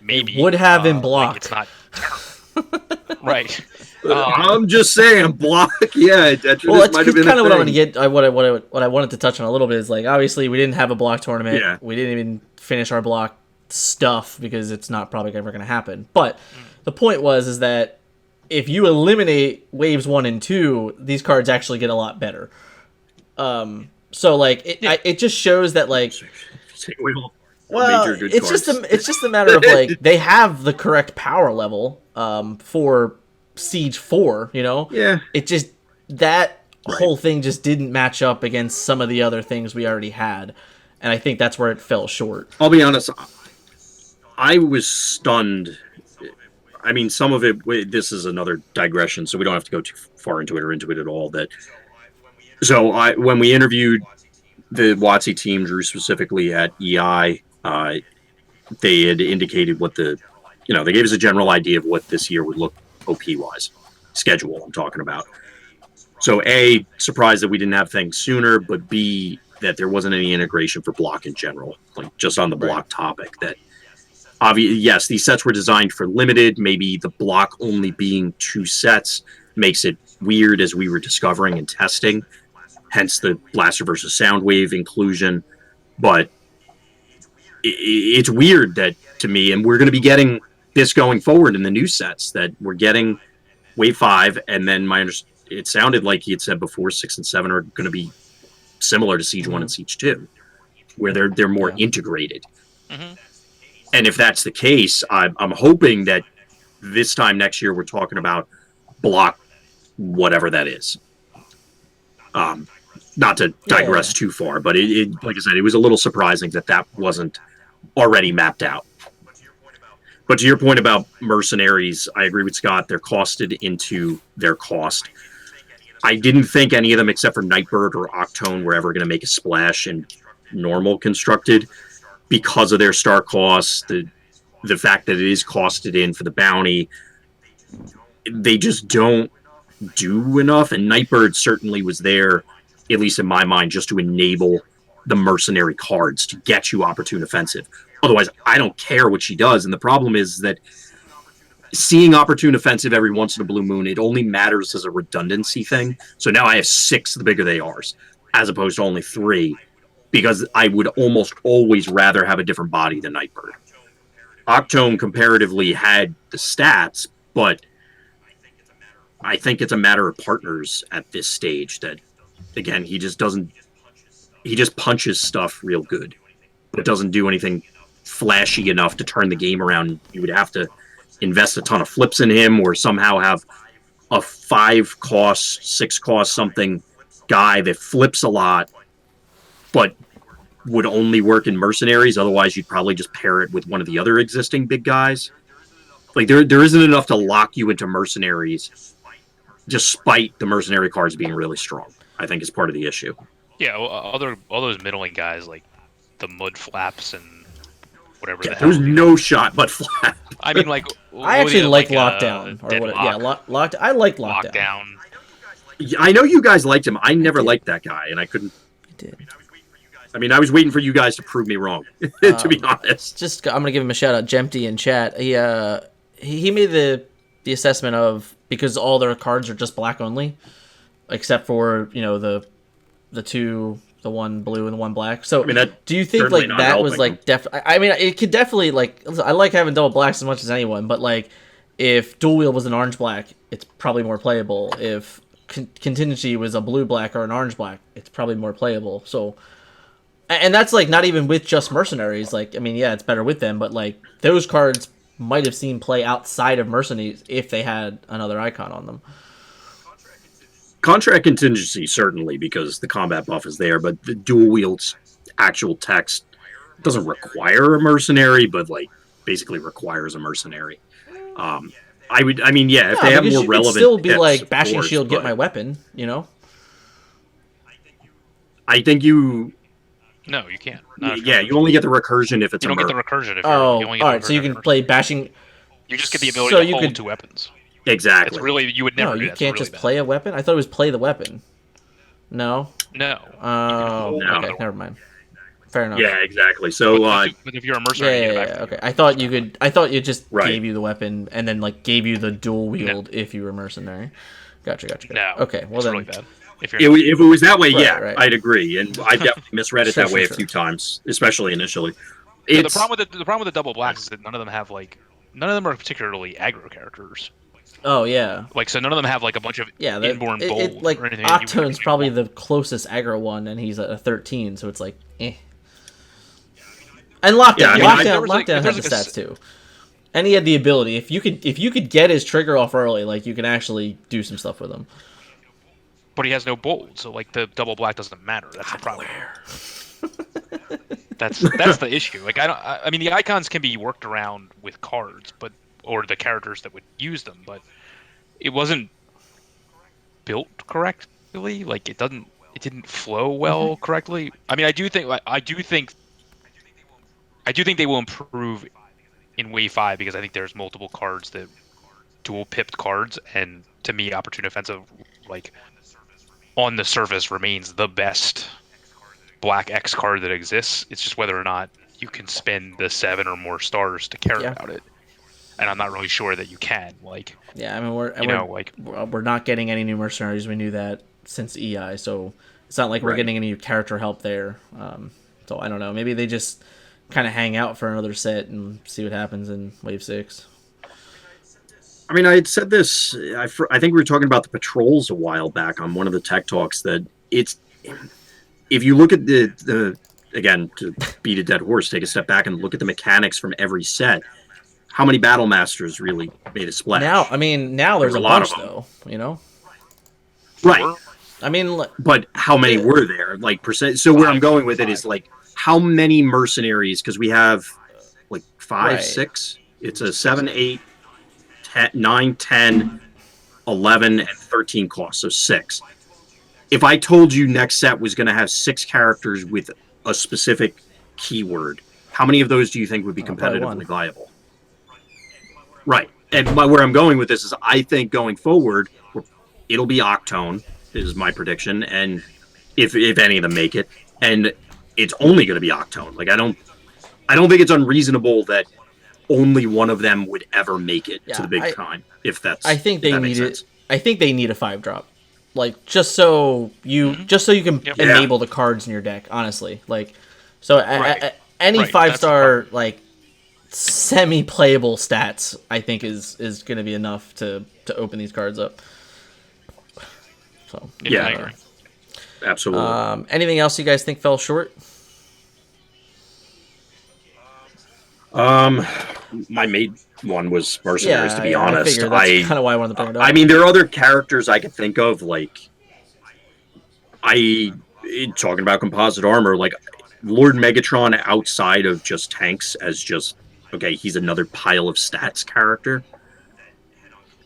Maybe. It would have been blocked. Like, it's not right. I'm just saying, block. Yeah, Detritus well, that's might have been kind of what I want to thing. get. What I wanted to touch on a little bit is like, obviously we didn't have a block tournament. Yeah. We didn't even finish our block stuff because it's not probably ever going to happen. But the point is that if you eliminate waves 1 and 2, these cards actually get a lot better. So like it just shows that like, well, major good it's cards. just a matter of like they have the correct power level for Siege 4, you know? Yeah. It just that whole thing just didn't match up against some of the other things we already had. And I think that's where it fell short. I'll be honest, I was stunned. I mean, some of it, this is another digression, so we don't have to go too far into it or into it at all. When we interviewed the WotC team, Drew specifically at EI, they had indicated what they gave us a general idea of what this year would look OP-wise. Schedule, I'm talking about. So A, surprised that we didn't have things sooner, but B, that there wasn't any integration for block in general, like just on the block topic. That yes, these sets were designed for limited. Maybe the block only being 2 sets makes it weird, as we were discovering and testing. Hence the Blaster versus Soundwave inclusion. But it's weird that to me, and we're going to be getting this going forward in the new sets, that we're getting Wave 5, and then it sounded like he had said before 6 and 7 are going to be similar to Siege 1 and Siege 2, where they're more integrated. Mm-hmm. And if that's the case, I'm hoping that this time next year we're talking about block whatever that is. Not to digress too far, but it like I said, it was a little surprising that wasn't already mapped out. But to your point about mercenaries, I agree with Scott. They're costed into their cost. I didn't think any of them, except for Nightbird or Octone, were ever going to make a splash in normal constructed because of their star costs, the fact that it is costed in for the bounty. They just don't do enough, and Nightbird certainly was there, at least in my mind, just to enable the mercenary cards to get you Opportune Offensive. Otherwise, I don't care what she does, and the problem is that seeing Opportune Offensive every once in a blue moon, it only matters as a redundancy thing. So now I have 6 the bigger they are, as opposed to only 3, because I would almost always rather have a different body than Nightbird. Octone comparatively had the stats, but I think it's a matter of partners at this stage that, again, he just punches stuff real good, but doesn't do anything flashy enough to turn the game around. You would have to invest a ton of flips in him, or somehow have a 5 cost, 6 cost something guy that flips a lot, but would only work in mercenaries. Otherwise, you'd probably just pair it with one of the other existing big guys. Like there isn't enough to lock you into mercenaries, despite the mercenary cards being really strong. I think is part of the issue. Yeah, well, all those middling guys like the Mud Flaps and whatever. There was no shot but flap. I mean, like I actually like Lockdown. Lockdown. Or what? Yeah, locked. I like Lockdown. Lockdown. I know you guys liked him. I never liked that guy, and I couldn't. I did. I mean, I was waiting for you guys to prove me wrong, to be honest. I'm gonna give him a shout out, Jempty in chat. He made the assessment of, because all their cards are just black only, except for the 2, the 1 blue and the 1 black. So I mean, that do you think certainly like not that was helping like I mean, it could definitely like, I like having double blacks as much as anyone, but like if dual wheel was an orange black, it's probably more playable. If contingency was a blue black or an orange black, it's probably more playable. So. And that's like not even with just mercenaries. Like, I mean, yeah, it's better with them, but like those cards might have seen play outside of Mercenaries if they had another icon on them. Contract contingency, certainly, because the combat buff is there, but the dual wields actual text doesn't require a mercenary, but like basically requires a mercenary. If they have more relevant, still be tips, like bashing course, shield, get my weapon. You know. I think you. No, you can't. You only get the recursion if it's you don't get the recursion if oh, you only get all right. So you can play bashing. You just get the ability to hold 2 weapons. Exactly. It's really you would never. No, do you that. can't just play a weapon. I thought it was play the weapon. No. No. Oh, No. okay. Never mind. Fair enough. Yeah, exactly. So, but if you're a mercenary, you get it back. Okay. I thought you could. I thought you just Right. gave you the weapon and then like gave you the dual wield if you were mercenary. Gotcha. No. Okay. Well it's then. really bad. If if it was that way, yeah, right. I'd agree, and I definitely misread it Sure, that way sure. a few times, especially initially. the It's problem with the double blacks is that none of them are particularly aggro characters. Oh yeah. Like, so none of them have like a bunch of inborn bold like or anything. that you would Octone's actually probably want. the closest aggro one, and he's a 13, so it's like eh. And lockdown, Yeah, I mean, lockdown had the stats too, and he had the ability. If you could get his trigger off early, like you can actually do some stuff with him. But he has no bold, so like the double black doesn't matter. That's the problem. That's the issue. Like I mean, the icons can be worked around with cards, or the characters that would use them, but it wasn't built correctly. Like it didn't flow well correctly. I mean, I do think they will improve in Wave 5 because I think there's multiple cards that dual pipped cards, and to me, Opportune Offensive, like on the surface, remains the best black X card that exists. It's just whether or not you can spend the 7 or more stars to care about it, and I'm not really sure that you can. Like, yeah, I mean, we're not getting any new mercenaries. We knew that since EI, so it's not like we're getting any character help there. So I don't know. Maybe they just kind of hang out for another set and see what happens in Wave 6. I mean, I had said this. I think we were talking about the patrols a while back on one of the tech talks. That it's if you look at the again, to beat a dead horse, take a step back and look at the mechanics from every set. How many battle masters really made a splash? Now there's a lot bunch of them. though. You know, right? I mean, But how many were there? Like percent. So where I'm going with it is like how many mercenaries? Because we have like 5, 6. It's a 7, 8. 9, 10, 11, and 13 costs, so 6. If I told you next set was going to have 6 characters with a specific keyword, how many of those do you think would be competitively viable? Right. And where I'm going with this is I think going forward, it'll be Octone, is my prediction, and if any of them make it, and it's only going to be Octone. Like I don't think it's unreasonable that only one of them would ever make it to the big time. I think they need it. I think they need a 5-drop, like just so you can enable the cards in your deck. Honestly, like so any 5-star like semi-playable stats, I think is going to be enough to open these cards up. So I agree. Absolutely. Anything else you guys think fell short? My main one was mercenaries. To be honest, I that's kind of why I wanted to bring it up. I mean, there are other characters I could think of, like talking about composite armor, like Lord Megatron outside of just tanks as just okay, he's another pile of stats character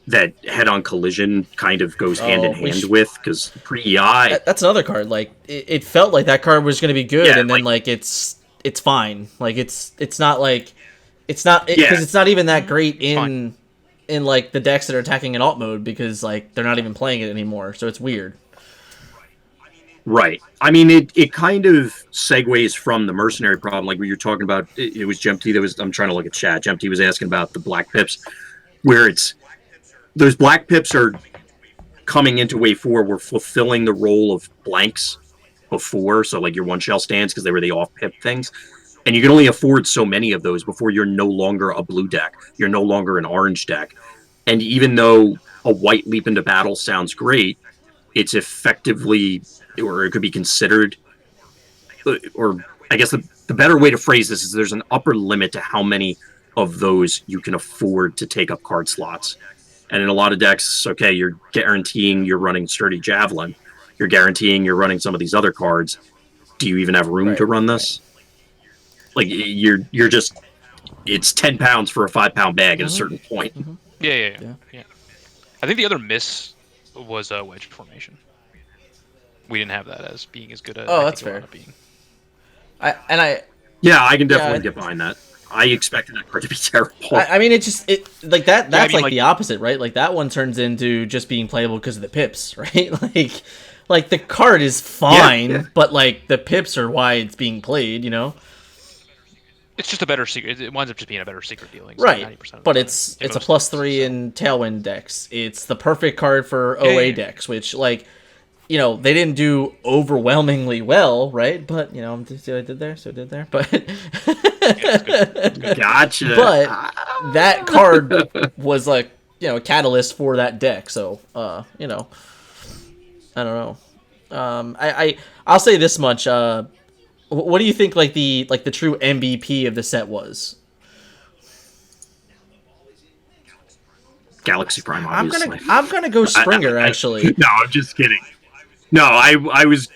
that head-on collision kind of goes hand in hand with because pre-EI. That's another card. Like it felt like that card was going to be good, and then like it's fine. Like it's not like. It's not because it's not even that great in like the decks that are attacking in alt mode because like they're not even playing it anymore, so it's weird. Right. I mean, it kind of segues from the mercenary problem, like what you're talking about. It was Gemty that was. I'm trying to look at chat. Gemty was asking about the black pips, where it's those black pips are coming into Wave 4. We're fulfilling the role of blanks before, so like your one shell stands because they were the off pip things. And you can only afford so many of those before you're no longer a blue deck. You're no longer an orange deck. And even though a white leap into battle sounds great, it's effectively, or it could be considered, or I guess the better way to phrase this is there's an upper limit to how many of those you can afford to take up card slots. And in a lot of decks, okay, you're guaranteeing you're running Sturdy Javelin. You're guaranteeing you're running some of these other cards. Do you even have room to run this? Like you're just, it's 10 pounds for a 5-pound bag at a certain point. Yeah. I think the other miss was wedge formation. We didn't have that as being as good as that's fair. Being. I can definitely get behind that. I expected that card to be terrible. I mean, that's like the opposite, right? Like that one turns into just being playable because of the pips, right? Like the card is fine, but like the pips are why it's being played, you know? It's just a better secret. It winds up just being a better secret dealing. So right, but it's a +3 in Tailwind decks. It's the perfect card for OA decks, which, like, you know, they didn't do overwhelmingly well, right? But, you know, see what I did there? So I did there. But gotcha. But that card was, like, you know, a catalyst for that deck. So, you know, I don't know. I'll say this much. What do you think, like the true MVP of the set was? Galaxy Prime, obviously. I'm gonna go Springer, actually. No, I'm just kidding. No, I was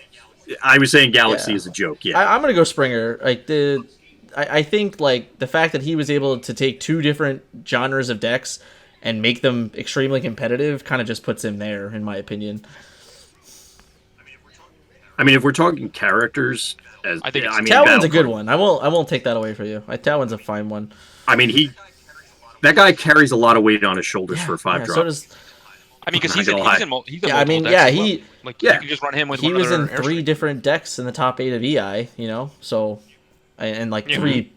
saying Galaxy is a joke. Yeah, I'm gonna go Springer. Like I think like the fact that he was able to take two different genres of decks and make them extremely competitive kind of just puts him there, in my opinion. I mean, if we're talking characters, Talon's a good one. I won't take that away from you. Talon's a fine one. I mean, that guy carries a lot of weight on his shoulders for a 5-drop. So does. I mean, because he's in multiple decks. You can just run him with. He was in 3 different decks in the top 8 of EI. You know, so and like 3,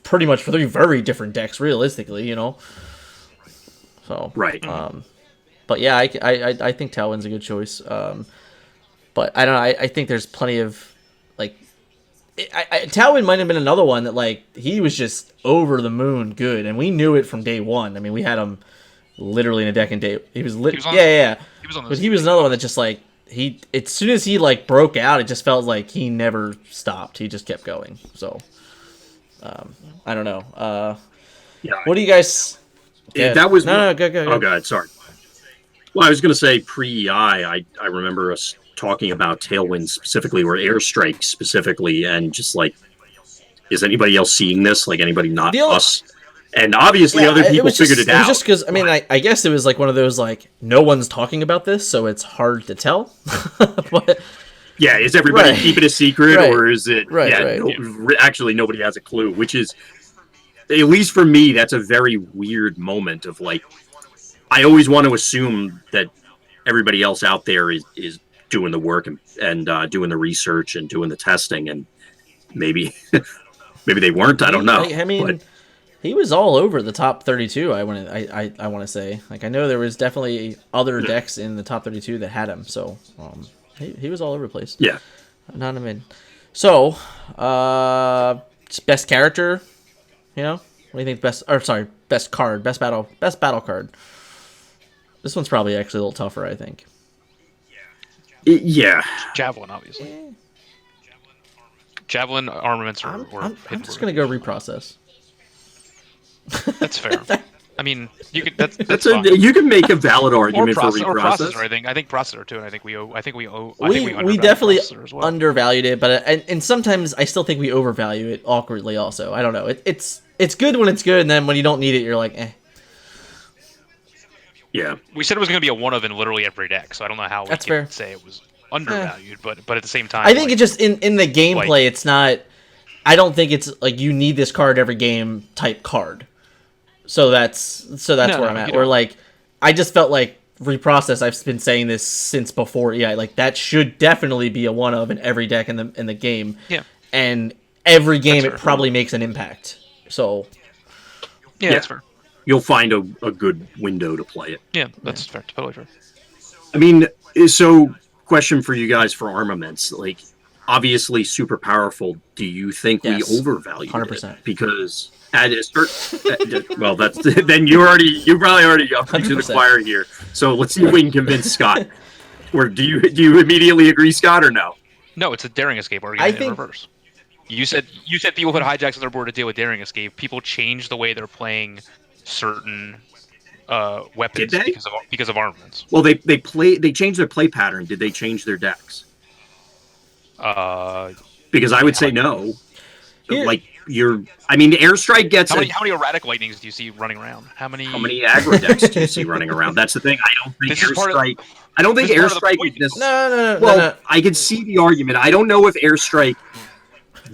pretty much 3 very different decks, realistically. You know, so right. But yeah, I think Talon's a good choice. But I don't know. I think there's plenty of like. Talon might have been another one that like he was just over the moon good, and we knew it from day one. I mean, we had him literally in a deck and day. He was He was but he was another one that just like as soon as he like broke out, it just felt like he never stopped. He just kept going. So I don't know. What do you guys? That was go. Oh god, sorry. Well, I was going to say pre-EI, I remember us talking about Tailwind specifically, or Airstrike specifically, and just like, is anybody else seeing this? Like, anybody not us? And obviously other people figured it out. It was just because, I mean, I guess it was like one of those, like, no one's talking about this, so it's hard to tell. But yeah, is everybody keeping a secret, or is it, actually nobody has a clue, which is, at least for me, that's a very weird moment of, like, I always want to assume that everybody else out there is doing the work and doing the research and doing the testing, and maybe they weren't. I don't know. I mean, he was all over the top 32. I want to say, like, I know there was definitely other decks in the top 32 that had him. So he was all over the place. Yeah, not a mid. So best character, you know, what do you think? Best card, best battle card. This one's probably actually a little tougher, I think. Yeah. Javelin, obviously. Javelin armaments are. I'm just gonna go reprocess. That's fair. I mean, you could. You can make a valid argument for reprocessor. Or processor, I think processor too, and I think we definitely undervalued it, but and sometimes I still think we overvalue it awkwardly. Also, I don't know. It's good when it's good, and then when you don't need it, you're like, eh. Yeah, we said it was going to be a one of in literally every deck, so I don't know how we can say it was undervalued, but at the same time, I think it just in the gameplay, it's not. I don't think it's like you need this card every game type card. So that's where I'm at. Or like, I just felt like reprocess. I've been saying this since before. Yeah, like that should definitely be a one of in every deck in the game. Yeah, and every game it probably makes an impact. So yeah, that's fair. You'll find a good window to play it. Yeah, that's fair. Totally fair. I mean, so question for you guys for armaments. Like, obviously super powerful. Do you think we overvalued 100%. It? Because at a certain... well, that's then you probably already upped to the choir here. So let's see if we can convince Scott. Or do you immediately agree, Scott, or no? No, it's a daring escape argument in reverse. You said people put hijacks on their board to deal with daring escape. People change the way they're playing certain weapons Did they? because of armaments. Well, they changed their play pattern. Did they change their decks? Because I would say no. Here- Like I mean, Airstrike gets How many erratic lightnings do you see running around? How many aggro decks do you see running around? That's the thing. I don't think This is part of- Airstrike. I don't think this is part of the Airstrike point. is this. No. Well, I can see the argument. I don't know if Airstrike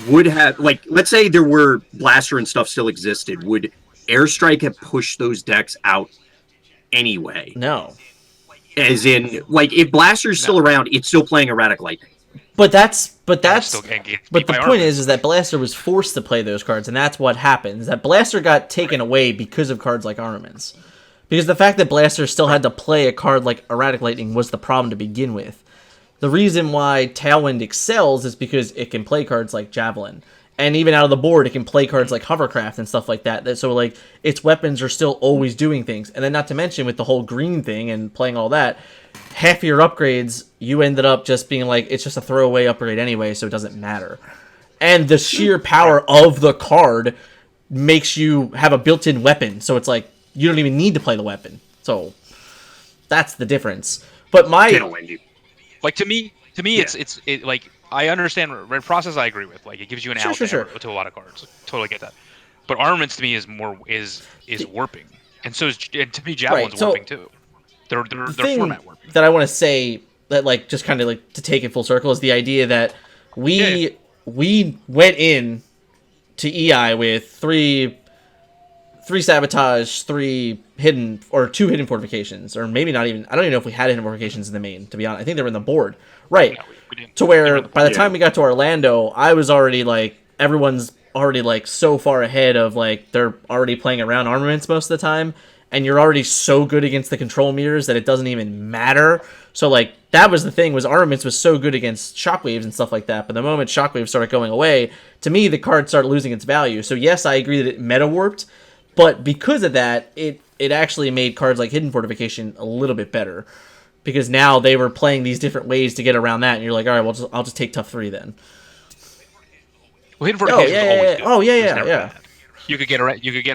would have, like, let's say there were Blaster and stuff still existed. Would Airstrike have pushed those decks out anyway? No. As in, like, if Blaster's still around, it's still playing Erratic Lightning. But that's still getting beat but the by point armaments? is that Blaster was forced to play those cards, and that's what happens. That Blaster got taken away because of cards like Armaments. Because the fact that Blaster still had to play a card like Erratic Lightning was the problem to begin with. The reason why Tailwind excels is because it can play cards like Javelin. And even out of the board, it can play cards like Hovercraft and stuff like that. So, like, its weapons are still always doing things. And then not to mention, with the whole green thing and playing all that, half of your upgrades, you ended up just being like, it's just a throwaway upgrade anyway, so it doesn't matter. And the sheer power of the card makes you have a built-in weapon. So it's like, you don't even need to play the weapon. So that's the difference. But Like to me, it's like I understand red process. I agree with, like, it gives you an out to a lot of cards. Totally get that. But armaments to me is warping, and to me Javelin's warping too. They're format warping. That I want to say that, like, just kind of like to take it full circle, is the idea that we went in to EI with three sabotage, two hidden fortifications, or maybe not even. I don't even know if we had hidden fortifications in the main. To be honest, I think they were in the board, right? No, we didn't. To where by the time we got to Orlando, I was already like, everyone's already like so far ahead of, like, they're already playing around armaments most of the time, and you're already so good against the control mirrors that it doesn't even matter. So, like, that was the thing, was armaments was so good against shockwaves and stuff like that, but the moment shockwaves started going away, to me the card started losing its value. So yes, I agree that it meta warped, but because of that, it actually made cards like Hidden Fortification a little bit better, because now they were playing these different ways to get around that, and you're like, all right, well, I'll just take tough 3 then. Well, hidden fortification is always good. Oh, It's yeah. never bad. You could get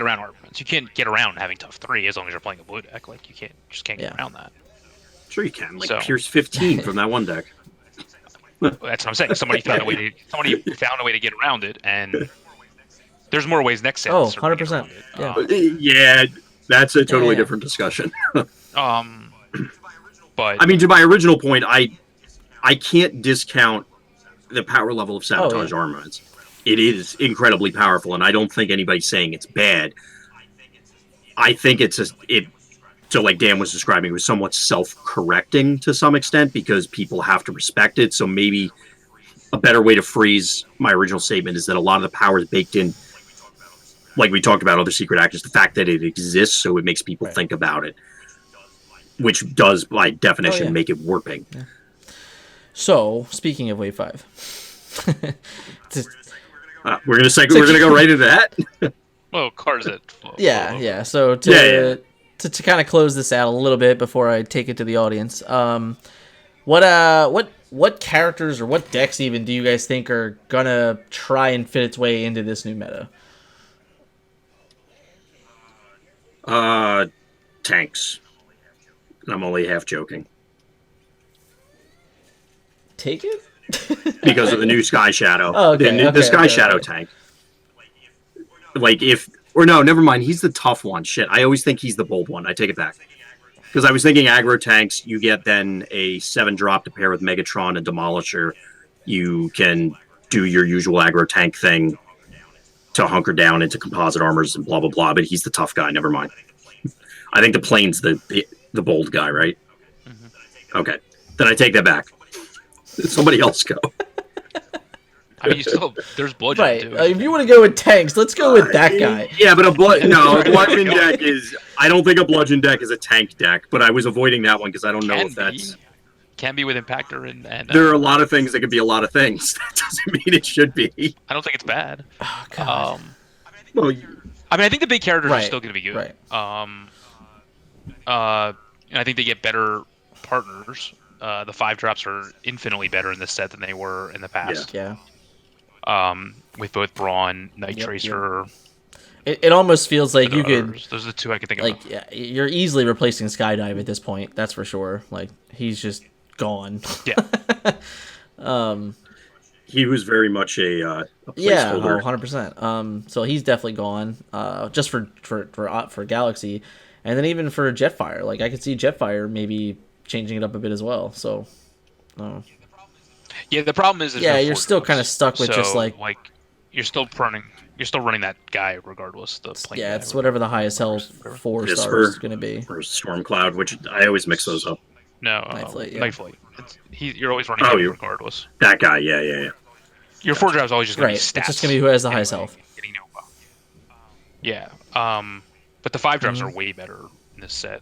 around armaments. You can't get around having tough 3 as long as you're playing a blue deck. Like, you just can't get around that. Sure you can. Like, So- Pierce 15 from that one deck. That's what I'm saying. Somebody found a way to get around it, and there's more ways next set. Oh, to certainly get 100%. around Yeah. it. Yeah, that's a totally Yeah. different discussion. But I mean, to my original point, I can't discount the power level of sabotage armaments. It is incredibly powerful, and I don't think anybody's saying it's bad. I think so like Dan was describing, it was somewhat self-correcting to some extent because people have to respect it. So maybe a better way to phrase my original statement is that a lot of the power is baked in, like we talked about other secret actors, the fact that it exists, so it makes people think about it, which does, by definition, make it warping. Yeah. So, speaking of Wave 5, we're gonna go right into that. well, cards that. yeah. So to kind of close this out a little bit before I take it to the audience, what characters or what decks even do you guys think are gonna try and fit its way into this new meta? Tanks. And I'm only half joking. Take it? Because of the new Sky Shadow. Oh, okay, the Sky okay, Shadow tank. Like, never mind. He's the tough one. Shit, I always think he's the bold one. I take it back. Because I was thinking aggro tanks, you get then a 7-drop to pair with Megatron and Demolisher. You can do your usual aggro tank thing to hunker down into composite armors and blah, blah, blah. But he's the tough guy. Never mind. I think the plane's the bold guy, right? Mm-hmm. Okay. Then I take that back. Somebody else go. I mean, there's bludgeon Right. too. If you want to go with tanks, let's go with that guy. Yeah, but a bludgeon deck is. I don't think a bludgeon deck is a tank deck, but I was avoiding that one because I don't know if that's. Can be with Impactor and there are a lot of things that could be a lot of things. That doesn't mean it should be. I don't think it's bad. Oh, God. Well, I mean, I think the big characters are still going to be good. Right. And I think they get better partners. The 5-drops are infinitely better in this set than they were in the past. Yeah. with both Brawn, Night Yep, Tracer. It almost feels like you could, Those are the two I can think of. like, yeah, you're easily replacing Skydive at this point. That's for sure. Like, he's just gone. Yeah. He was very much a Yeah, placeholder. 100%. So he's definitely gone. Just for Galaxy, and then even for Jetfire. Like, I could see Jetfire maybe changing it up a bit as well. So, Yeah, the problem is there's no you're four still drops. kind of stuck with just So, like, you're still running that guy regardless. The plane yeah, guy, it's whatever the highest health whatever. 4-star Visper. is going to be. Or Stormcloud, which I always mix those up. No, Night Flight, yeah. Night Flight. You're always running Oh, him you- regardless. That guy, yeah. Your 4-drop's always just going Right, to be stats. it's just going to be who has the highest anyway, health. getting no buff. Yeah. But the 5-drops Mm-hmm. are way better in this set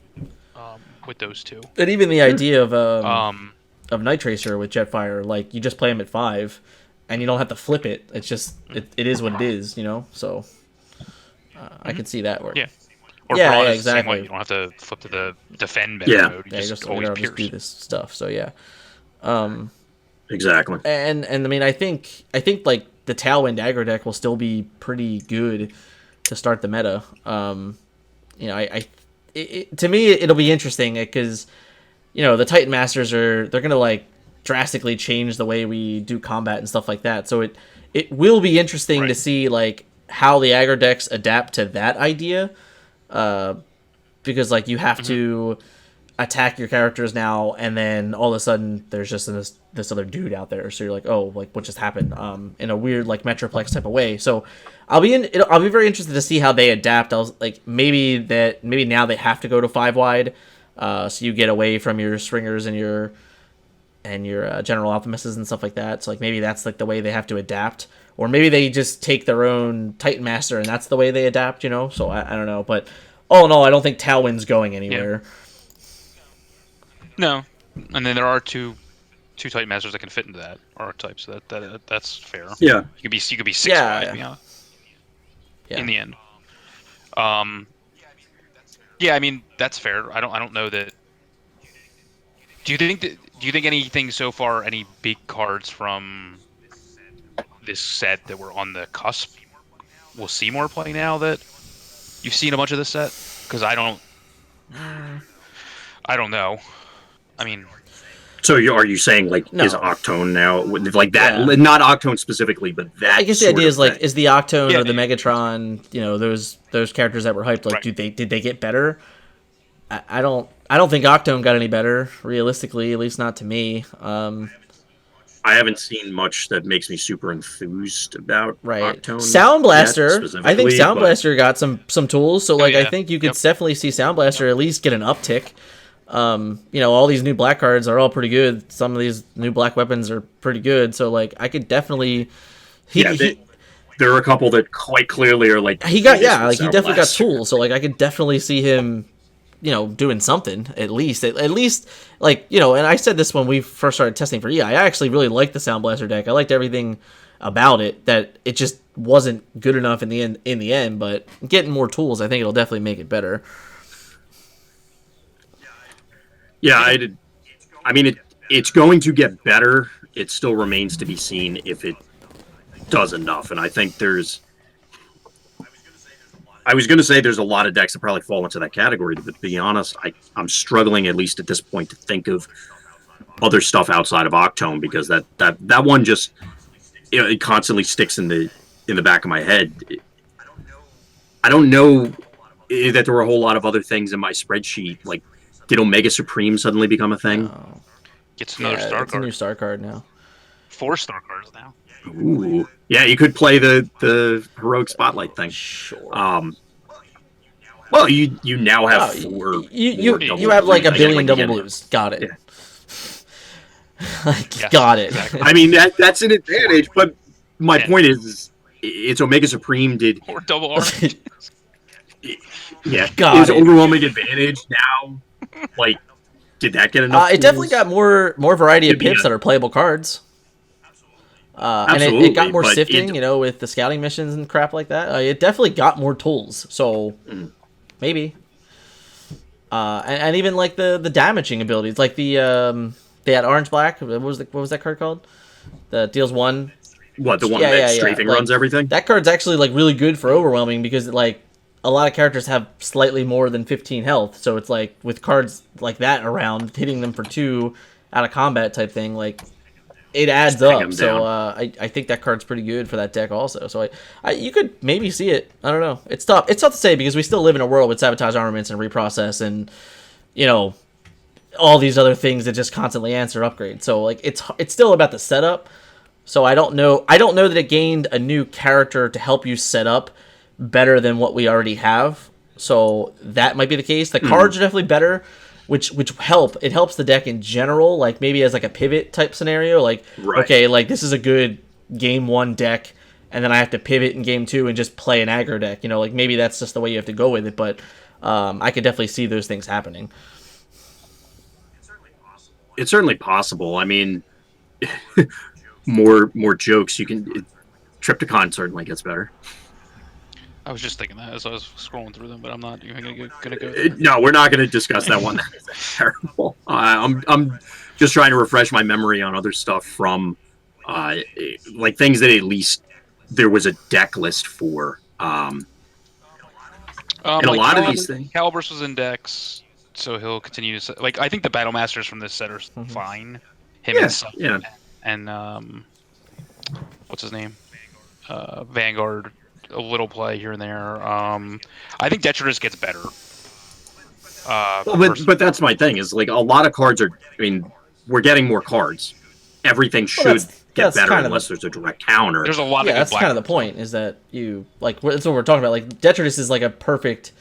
with those two. And even the idea of Night Tracer with Jetfire, like, you just play him at 5, and you don't have to flip it. It's just, it is what it is, you know? So, I could see that work. Yeah. Or Yeah, Brawn yeah, is the same way. exactly. You don't have to flip to the defend better Yeah. mode. You Yeah, you just just, always just pierce. do this stuff, so yeah. Exactly. And I mean, I think like the Tailwind aggro deck will still be pretty good to start the meta. You know, to me it'll be interesting because, you know, the Titan Masters they're gonna like drastically change the way we do combat and stuff like that. So it will be interesting to Right. see like how the aggro decks adapt to that idea, because like you have to attack your characters now, and then all of a sudden there's just this other dude out there. So you're like, oh, like what just happened? In a weird like Metroplex type of way. So I'll be very interested to see how they adapt. I was like, maybe now they have to go to 5 wide, so you get away from your Stringers and your General Optimists and stuff like that. So like maybe that's like the way they have to adapt, or maybe they just take their own Titan Master and that's the way they adapt. You know, so I don't know, but all in all, I don't think Tailwind's going anywhere. No. And then there are two Titan Masters that can fit into that archetype, so that's fair. Yeah. You could be 6 Yeah, wide, yeah. in the end. Yeah, I mean that's fair. I don't know that. Do you think anything so far, any big cards from this set that were on the cusp, we'll see more play now that you've seen a bunch of this set? Because I don't know. I mean, So are you saying like No. is Octone now like that? Yeah. Not Octone specifically, but that. I guess the sort idea of is like, thing. is the Octone Yeah, or the yeah. Megatron, you know, those characters that were hyped, like, Right. did they get better? I don't think Octone got any better, realistically, at least not to me. I haven't seen much that makes me super enthused about Right. Octone. Sound yet, Blaster, I think specifically, Sound but- Blaster got some tools, so like I yeah. think you could Yep. definitely see Sound Blaster at least get an uptick. You know, all these new black cards are all pretty good. Some of these new black weapons are pretty good, so like I could definitely there are a couple that quite clearly are like he got this yeah, was like he Sound definitely Blaster. got tools. So like I could definitely see him, you know, doing something at least like, you know. And I said this when we first started testing for EI. I actually really liked the Sound Blaster deck. I liked everything about it. That it just wasn't good enough in the end. But getting more tools, I think it'll definitely make it better. Yeah, I mean, it's going to get better. It still remains to be seen if it does enough. And I think I was going to say there's a lot of decks that probably fall into that category. But to be honest, I'm struggling, at least at this point, to think of other stuff outside of Octone, because that one just, you know, it constantly sticks in the back of my head. I don't know that there were a whole lot of other things in my spreadsheet. Like, did Omega Supreme suddenly become a thing? gets another Yeah, star it's a new card. star card now. 4 star cards now. Ooh, yeah, you could play the heroic spotlight thing. Sure. Well, you now have Oh, four. you double have like a blues. billion Like, double you get- blues. Got it. Yeah. Like, Yes, got it. exactly. I mean, that's an advantage, but my Yeah. point is it's Omega Supreme did. Or double orange. Yeah, Got is it. overwhelming advantage now. Like, did that get enough? It definitely tools? got more variety of Could be pips a- that are playable cards. And it Absolutely, got more but sifting, it- you know, with the scouting missions and crap like that. It definitely got more tools, so maybe. And even like the damaging abilities, like they had orange black. What was that card called? That deals 1 What, the one Yeah, that yeah, yeah. strafing Like, runs everything? That card's actually like really good for overwhelming because like a lot of characters have slightly more than 15 health, so it's like with cards like that around, hitting them for 2 out of combat type thing, like it adds Just ping up. them So down. I think that card's pretty good for that deck also. So you could maybe see it. I don't know. It's tough. It's tough to say because we still live in a world with sabotage armaments and reprocess and all these other things that just constantly answer upgrades. So like it's still about the setup. So I don't know that it gained a new character to help you set up better than what we already have. So that might be the case. The cards are definitely better, which help. It helps the deck in general, like maybe as like a pivot type scenario. Like, Right. okay, like this is a good game 1 deck, and then I have to pivot in game 2 and just play an aggro deck. Like maybe that's just the way you have to go with it. But I could definitely see those things happening. It's certainly possible. I mean, more jokes. Triptychon certainly gets better. I was just thinking that as I was scrolling through them, but I'm not even gonna go. No, we're not going to discuss that one. That's terrible. I'm just trying to refresh my memory on other stuff from like things that at least there was a deck list for. And a Like lot of these things. Caliburst was index, so he'll continue to like. I think the Battle Masters from this set are fine. Him Yeah, and Sun yeah. and what's his name? Vanguard. A little play here and there. I think Detritus gets better. But that's my thing is like a lot of cards are. I mean, we're getting more cards. Everything should get that's better kind of unless there's a direct counter. There's a lot of Yeah, good that's kind of the point. Is that you like that's what we're talking about. Like Detritus is like a perfect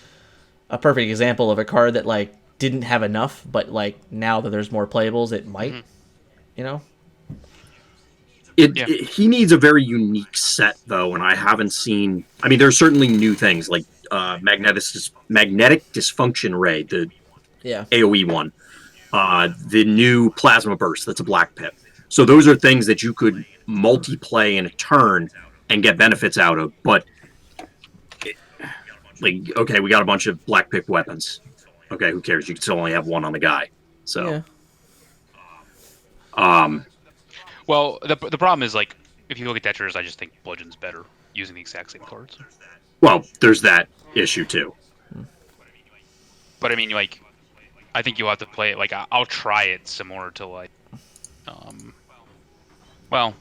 example of a card that like didn't have enough, but like now that there's more playables, it might. He needs a very unique set though, and I haven't seen. I mean, there's certainly new things like magnetic dysfunction ray, the Yeah. AOE one, the new plasma burst. That's a black pip. So those are things that you could multi-play in a turn and get benefits out of. But like, okay, we got a bunch of black pip weapons. Okay, who cares? You can still only have one on the guy. So, Well, the problem is like if you look at Detritus, I just think Bludgeon's better using the exact same cards. well, there's that issue too. But I mean, like, I think you'll have to play it. Like, I'll try it similar to like, well,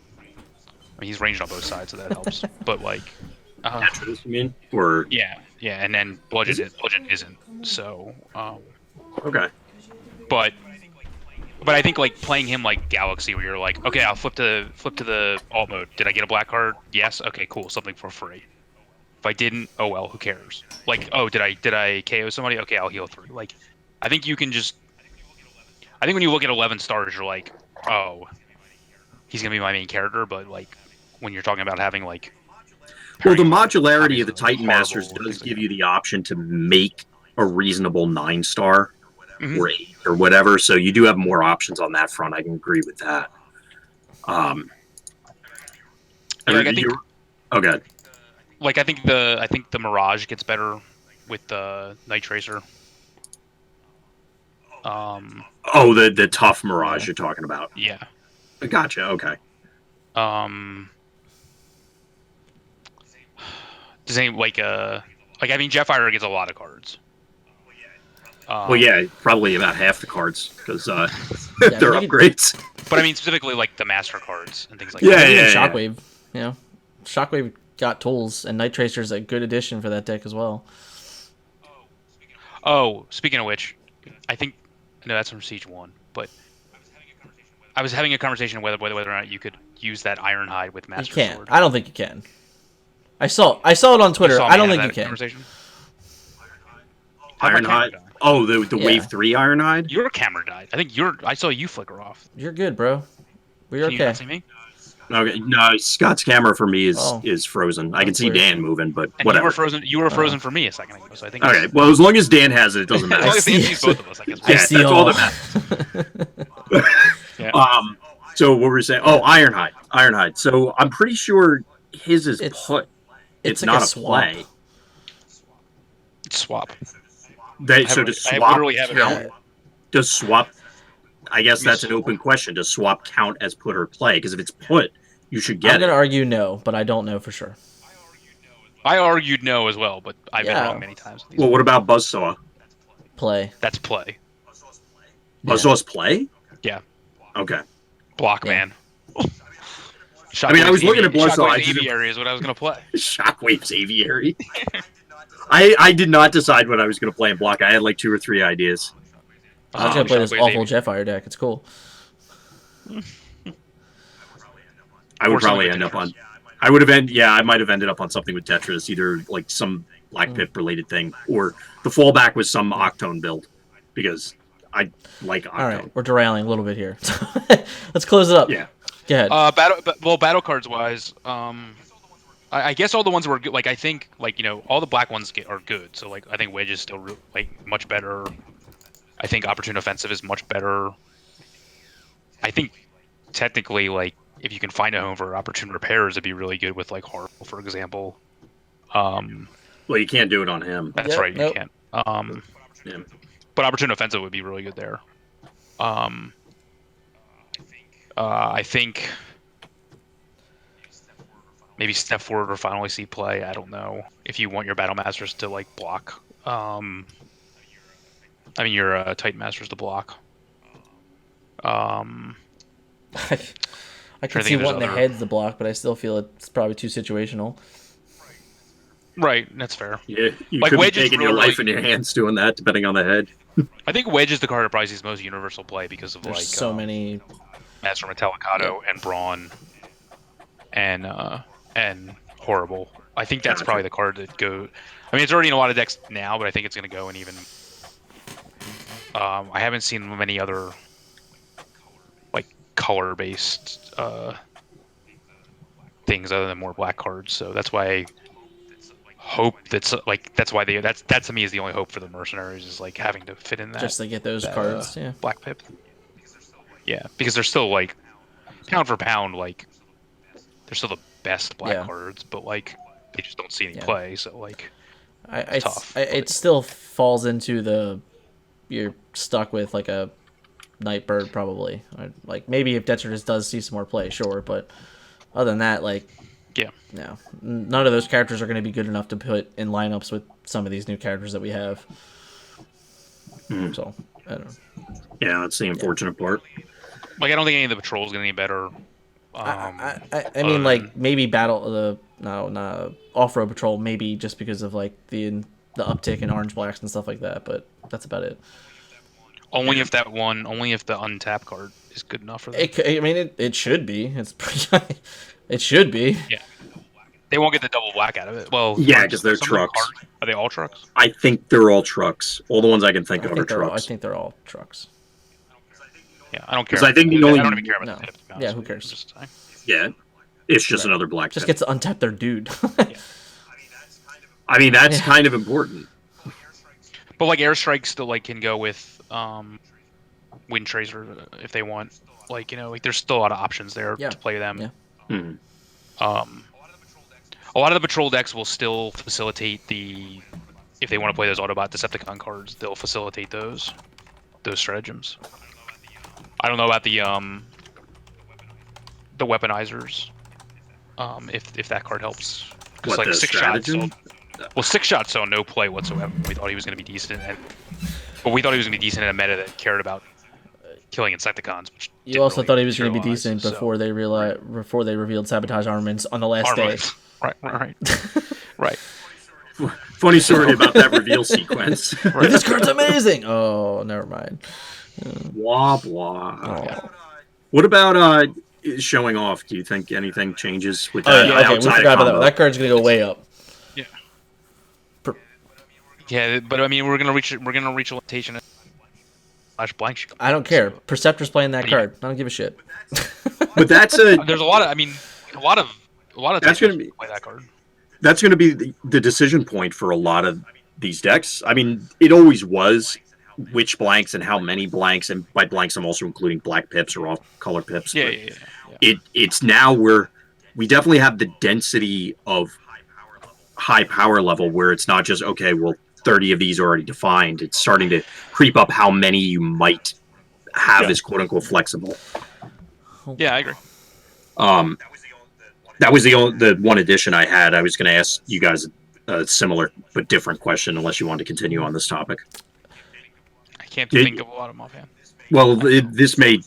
I mean, he's ranged on both sides, so that helps. But like, Detritus, you mean? Or yeah, and then Bludgeon isn't. So, okay. but I think like playing him like Galaxy, where you're like, okay, I'll flip to the alt mode. Did I get a black card? Yes. Okay, cool. Something for free. If I didn't, oh well, who cares? Like, oh, did I KO somebody? Okay, I'll heal 3. Like, I think you can just. I think when you look at 11 stars, you're like, oh, he's gonna be my main character. But like, when you're talking about having like. Well, the modularity of the Titan horrible Masters things does like give that. you the option to make a reasonable 9-star Mhm. or 8 or whatever. So you do have more options on that front. I can agree with that. Yeah, like, I think. Okay. Like I think the Mirage gets better with the Night Tracer. Oh, the tough Mirage you're talking about. Yeah. Gotcha. Okay. Does any like I mean Jetfire gets a lot of cards. Well, yeah, probably about half the cards because they're you could- upgrades. But I mean specifically like the Master cards and things like Yeah, that. Even yeah. Shockwave, Shockwave got tools, and Night Tracer's a good addition for that deck as well. Oh, speaking of which, I think no, that's from Siege 1, but I was having a conversation whether or not you could use that Ironhide with You Master can't. Sword. I don't think you can. I saw it on Twitter. saw I me don't have think that you can. Conversation? How'd my camera Ironhide. die? Oh, the Yeah. Wave 3 Ironhide? Your camera died. I think I saw you flicker off. You're good, bro. We're Can you okay. not see me? Okay. No, Scott's camera for me Oh. is frozen. I can That's see weird. Dan moving, but And whatever. you were frozen for me a second ago, so I think. Okay, well, as long as Dan has it, it doesn't As long matter. as Dan sees both of us, I guess. I Yeah, see that's all all. that Yeah. So what were we saying? Oh, Ironhide. So I'm pretty sure his is It's- put. it's like not a a swap. play. Swap. So does I swap literally have it count? on. Does swap? I guess that's an open question. Does swap count as put or play? Because if it's put, you should I'm get gonna it. argue no, but I don't know for sure. I argued no as well, but I've been Yeah. wrong many times. With these Well, what about Buzzsaw? Play. That's play. Buzzsaw's play? Yeah. Okay. Block, Yeah. man. I mean, I was looking at Buzzsaw. Shockwave's Aviary is what I was going to play. Shockwave's Aviary. I did not decide what I was going to play in block. I had like 2 or 3 ideas. I was gonna play this Shockwave's awful Aviary. Jetfire deck. It's cool. I would Or something probably with end up Tetris. on. I would have ended. Yeah, I might have ended up on something with Tetris, either like some Black Pip related thing, or the fallback was some Octone build, because I like Octone. All right, we're derailing a little bit here. Let's close it up. Yeah. Go ahead. Battle cards wise, I guess all the ones were good. Like I think, like all the black ones are good. So like I think Wedge is still like much better. I think Opportune Offensive is much better. I think technically, like if you can find a home for Opportune Repairs, it'd be really good with like Horrible, for example. Well, you can't do it on him. That's Yep, right, you nope. can't. Yeah. But Opportune Offensive would be really good there. I think maybe Step Forward or Finally See Play. I don't know if you want your Battle Masters to like block. I mean your Titan Masters to block. I can think see there's wanting the other- heads to block, but I still feel it's probably too situational. Right, that's fair. Yeah, you Like could be Wedge is taking your really- life in your hands doing that, depending on the head. I think Wedge is the card that probably sees most universal play because of There's like so many. Master Metallicado and Brawn and Horrible. I think that's Gotcha. probably the card that go. I mean, it's already in a lot of decks now, but I think it's going to go in even. I haven't seen many other like color-based things other than more black cards. So that's why I hope that's that to me is the only hope for the mercenaries is like having to fit in that Just to get those that, cards, yeah. Black Pip. Yeah, because they're still like pound for pound, like they're still the best black Yeah. cards, but like they just don't see any Yeah. play. So like tough, It still falls into you're stuck with like a Nightbird probably. Or, like maybe if Detritus does see some more play, sure, but other than that, like yeah. no, none of those characters are going to be good enough to put in lineups with some of these new characters that we have. So I don't know. Yeah, that's the unfortunate part. Like I don't think any of the patrols is gonna get better. I mean, like maybe off-road patrol, maybe just because of like the uptick in orange blacks and stuff like that, but that's about it. Only if the untap card is good enough for them. It should be. It's pretty. It should be. Yeah, they won't get the double black out of it. Well, Yeah, 'cause they're some of them trucks. Are they all trucks? I think they're all trucks. All the ones I can think of are I trucks. think they're all trucks. Yeah, I don't care. 'Cause I think the only- I don't even care about No. the tip. to be honest Yeah, who with you. cares? Just saying. Yeah, it's just another black. Just Pip. gets to untap their dude. I mean, that's kind of important. But like airstrike still like can go with Wind Tracer if they want. Like like there's still a lot of options there Yeah. to play them. Yeah. Hmm. A lot of the patrol decks will still facilitate if they want to play those Autobot Decepticon cards, they'll facilitate those stratagems. I don't know about the weaponizers. If that card helps. Because What, like the 6 shots. stratagem? Well, 6 shots saw no play whatsoever. We thought he was going to be decent, but we thought he was going to be decent in a meta that cared about killing Insecticons. Which You didn't also really thought he was going to be materialize, decent so- before they revealed sabotage armaments on the last day. Armaments. Right. Funny story about that reveal sequence. This card's amazing. Oh, never mind. Blah blah. Oh. What about showing off? Do you think anything changes with Oh that? yeah, okay, we outside of forgot about that. combo? That card's gonna go way up. Yeah, but I mean, we're gonna reach a limitation / blank shoot. I don't care. Perceptor's playing that What do you- card. I don't give a shit. But that's a There's a lot of That's gonna types be- play that card. that's going to be the decision point for a lot of these decks. I mean, it always was which blanks and how many blanks, and by blanks I'm also including black pips or off color pips. Yeah, but yeah, yeah. It's now where we definitely have the density of high power level where it's not just okay, well 30 of these are already defined. It's starting to creep up how many you might have Yeah. as quote unquote flexible. Yeah, I agree. That was the one addition I had. I was going to ask you guys a similar but different question, unless you want to continue on this topic. I can't think of a lot of them offhand. Well, this may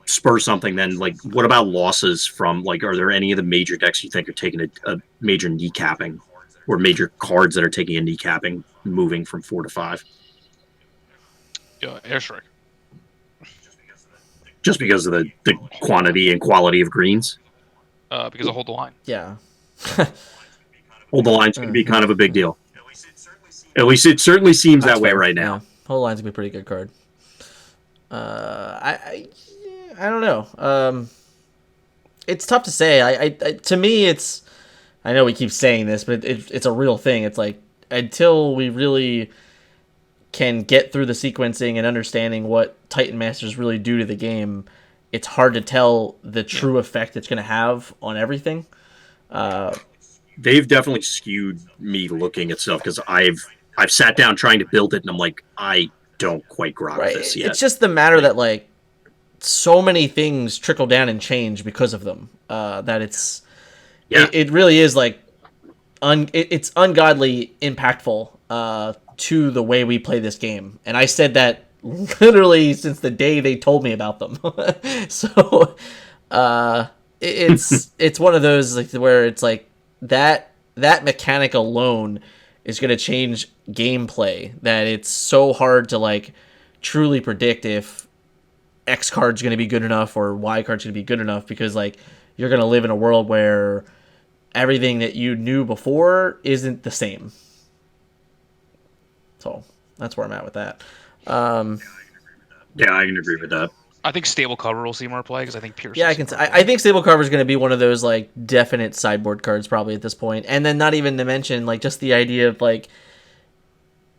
spur something then. Like, what about losses from, like, are there any of the major decks you think are taking a major kneecapping, or major cards that are taking a kneecapping, moving from 4 to 5? Airstrike. Just because of the quantity and quality of greens? Because I hold the line. Yeah. Hold the line's going to be kind of a big deal. At least it certainly seems that way right now. Yeah. Hold the line's going to be a pretty good card. I don't know. It's tough to say. I to me, it's. I know we keep saying this, but it's a real thing. It's like, until we really can get through the sequencing and understanding what Titan Masters really do to the game, it's hard to tell the true effect it's going to have on everything. They've definitely skewed me looking at stuff, because I've sat down trying to build it, and I'm like, I don't quite grok this yet. It's just the matter that, like, so many things trickle down and change because of them. That it's it really is like it's ungodly impactful to the way we play this game. And I said that literally since the day they told me about them. So it's one of those, like, where it's like that mechanic alone is going to change gameplay, that it's so hard to, like, truly predict if X card's going to be good enough or Y card's going to be good enough, because, like, you're going to live in a world where everything that you knew before isn't the same. So that's where I'm at with that. Yeah, I can agree with that. I think stable cover will see more play, because I think Pierce. Yeah, I think stable cover is going to be one of those, like, definite sideboard cards probably at this point. And then not even to mention, like, just the idea of, like,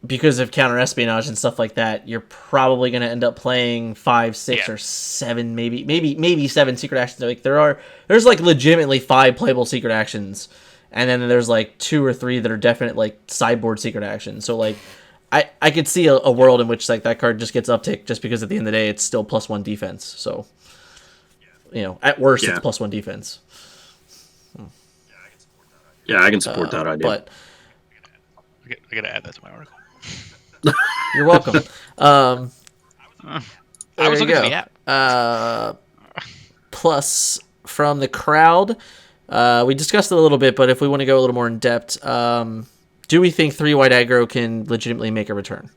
because of counter espionage and stuff like that, you're probably going to end up playing 5, 6, or 7, maybe 7 secret actions. Like, there's like legitimately 5 playable secret actions, and then there's like 2 or 3 that are definite, like, sideboard secret actions. So, like, I could see a world in which, like, that card just gets uptick just because at the end of the day it's still +1 defense. So, you know, at worst it's +1 defense. Yeah, I can support that idea. But I gotta add that to my article. You're welcome. I was looking at the app. Plus, from the crowd, we discussed it a little bit, but if we want to go a little more in depth, do we think 3-wide aggro can legitimately make a return?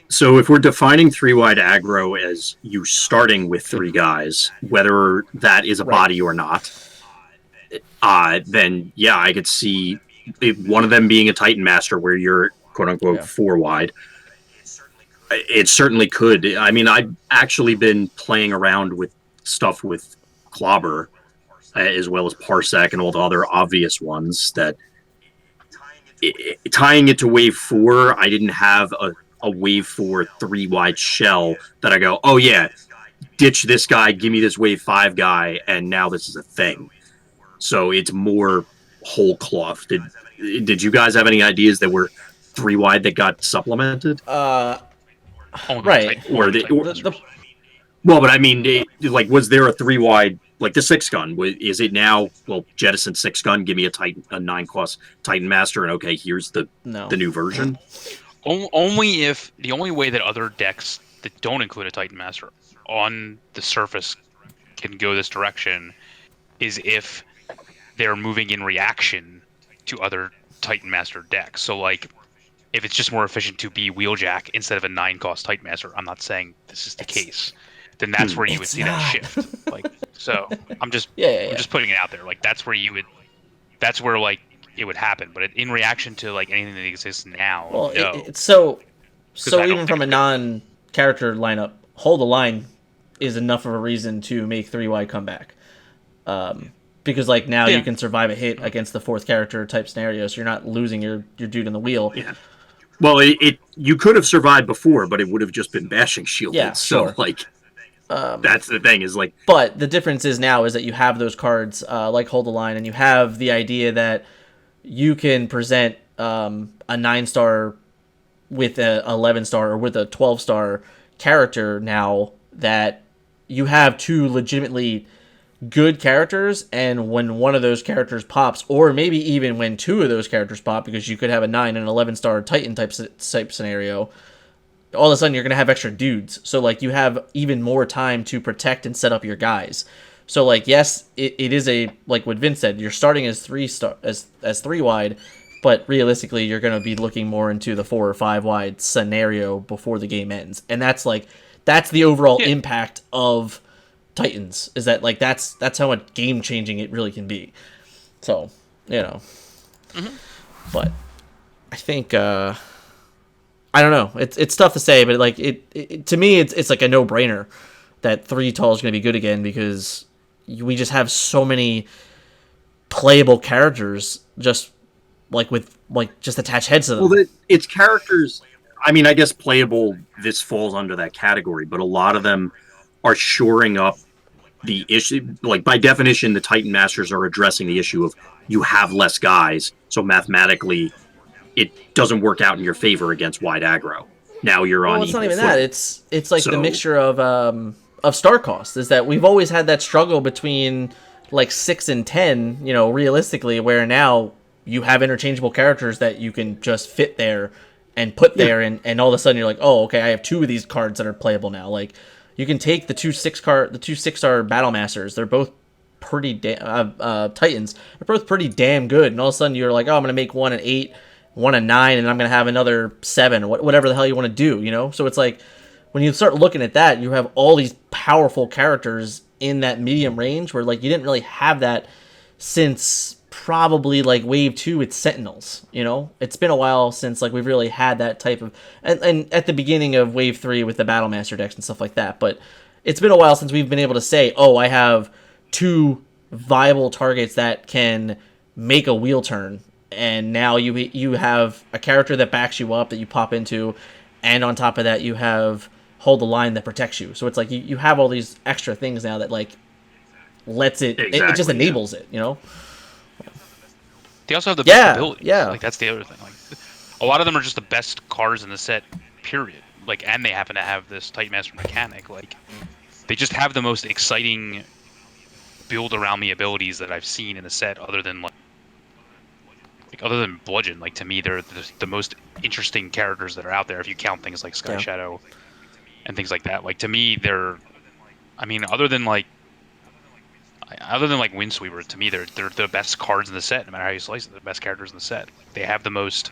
So if we're defining 3-wide aggro as you starting with 3 guys, whether that is a body or not, then yeah, I could see one of them being a Titan Master where you're quote unquote 4-wide. It certainly could. I mean, I've actually been playing around with stuff with Clobber, as well as Parsec and all the other obvious ones, that tying it to wave 4, I didn't have a wave 4 3-wide shell that I go, oh yeah, ditch this guy, give me this wave 5 guy, and now this is a thing. So it's more whole cloth. Did you guys have any ideas that were 3-wide that got supplemented? Right. Well, but I mean, like, was there a 3-wide, like the 6-gun? Is it now, well, jettison 6-gun, give me a 9-cost Titan Master, and okay, here's the new version? Only if the only way that other decks that don't include a Titan Master on the surface can go this direction is if they're moving in reaction to other Titan Master decks. So, like, if it's just more efficient to be Wheeljack instead of a 9-cost Titan Master, I'm not saying this is the case, then that's where you would see that shift. Like, so I'm just I'm just putting it out there. Like, that's where like it would happen. But in reaction to, like, anything that exists now, well, no. So even from a non-character lineup, hold the line is enough of a reason to make 3-wide come back. Because, like, now you can survive a hit against the 4th character type scenario, so you're not losing your dude in the wheel. Yeah. Well, you could have survived before, but it would have just been bashing shielded. Yeah, so, like, that's the thing, is, like... But the difference is now is that you have those cards, like Hold the Line, and you have the idea that you can present a 9-star with a 11-star or with a 12-star character now, that you have 2 legitimately good characters, and when one of those characters pops, or maybe even when two of those characters pop, because you could have a 9 and an 11-star Titan type scenario, all of a sudden you're going to have extra dudes. So, like, you have even more time to protect and set up your guys. So, like, yes, it is a, like what Vince said, you're starting as 3 wide, but realistically you're going to be looking more into the 4 or 5 wide scenario before the game ends. And that's the overall impact of Titans, is that, like, that's how much game changing it really can be. So, but I think I don't know, it's tough to say, but like it to me it's like a no-brainer that 3 tall is going to be good again, because we just have so many playable characters just like with like just attached heads to them. Well, it's characters. I mean, I guess playable, this falls under that category, but a lot of them are shoring up the issue. Like, by definition, the Titan Masters are addressing the issue of you have less guys, so mathematically it doesn't work out in your favor against wide aggro. Now you're on. Well, it's not even that. It's like the mixture of star cost, is that we've always had that struggle between like 6 and 10, realistically, where now you have interchangeable characters that you can just fit there and put there, and all of a sudden you're like, oh, okay, I have 2 of these cards that are playable now. Like, you can take the 2 6-star Battle Masters. They're both pretty Titans. They're both pretty damn good. And all of a sudden you're like, oh, I'm gonna make one an 8, one a 9, and I'm gonna have another 7, whatever the hell you want to do. So it's like, when you start looking at that, you have all these powerful characters in that medium range, where like you didn't really have that since probably like Wave 2 with Sentinels. It's been a while since like we've really had that type of, and at the beginning of Wave 3 with the Battlemaster decks and stuff like that, but it's been a while since we've been able to say, oh, I have 2 viable targets that can make a wheel turn, and now you have a character that backs you up that you pop into, and on top of that you have Hold the Line that protects you. So it's like you have all these extra things now that like lets it just enables it. They also have the best abilities. Yeah. Like, that's the other thing. Like, a lot of them are just the best cards in the set, period. Like, and they happen to have this Titan Master mechanic. Like, they just have the most exciting build around me abilities that I've seen in the set, other than other than Bludgeon. Like, to me, they're the most interesting characters that are out there, if you count things like Sky Shadow and things like that. Like, to me, they're, I mean, other than Windsweeper, to me, they're the best cards in the set. No matter how you slice it, they're the best characters in the set. They have the most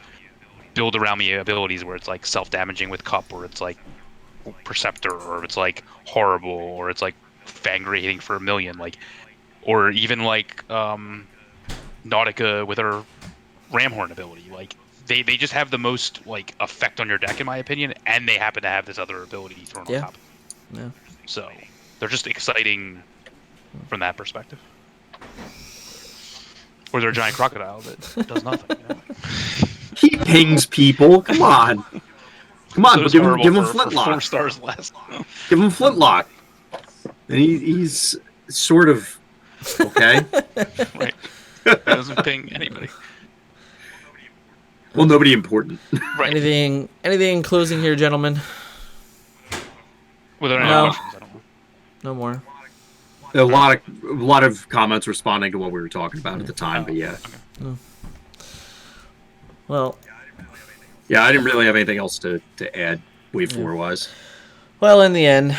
build around me abilities, where it's like self-damaging with Cup, or it's like Perceptor, or it's like Horrible, or it's like Fangry hitting for 1,000,000, like, or even like Nautica with her Ramhorn ability. Like, they just have the most like effect on your deck, in my opinion, and they happen to have this other ability thrown on top. Yeah. So they're just exciting from that perspective. Or they're a giant crocodile that does nothing. He pings people. Come on. But give him Flintlock. 4 stars less. Give him Flintlock. And he's sort of okay. Right. He doesn't ping anybody. Well, nobody important. Right. Anything closing here, gentlemen? Were there any questions? I don't know. No more. A lot of comments responding to what we were talking about at the time, but yeah. Okay. Well. Yeah, I didn't really have anything else to add, Wave 4 wise. Well, in the end,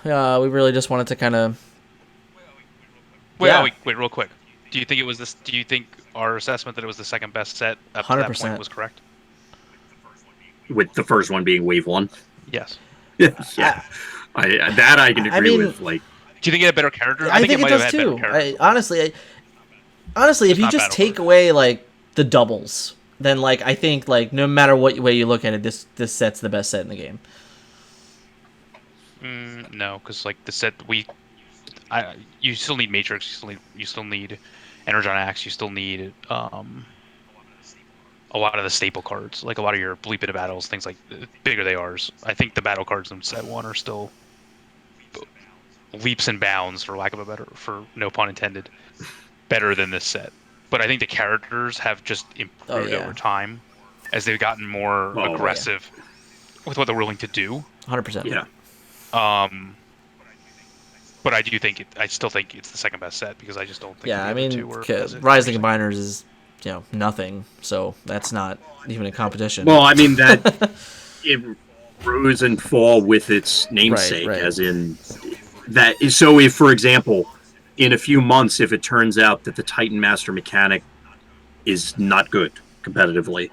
we really just wanted to kind of. Wait, real quick. Do you think it was this? Do you think our assessment that it was the second best set up to that point was correct? With the first one being Wave 1? Yes. Yeah. I can agree with. Like, do you think it had better characters? I think it does too. Honestly, if you just take away like the doubles, then like I think like no matter what way you look at it, this set's the best set in the game. No, because like the set you still need Matrix, you still need Energon Axe, you still need a lot of the staple cards, like a lot of your Bleep Into Battles, things like bigger they are. I think the battle cards in set 1 are still leaps and bounds, for lack of a better, for no pun intended, better than this set. But I think the characters have just improved over time as they've gotten more aggressive with what they're willing to do. 100%. Yeah. But I do think I still think it's the second best set because I just don't think. Yeah, the I other mean, two were as Rise of the interesting. Combiners is nothing, so that's not even a competition. Well, I mean that it rose and fall with its namesake, Right. as in that is so. If, for example, in a few months, if it turns out that the Titan Master mechanic is not good competitively,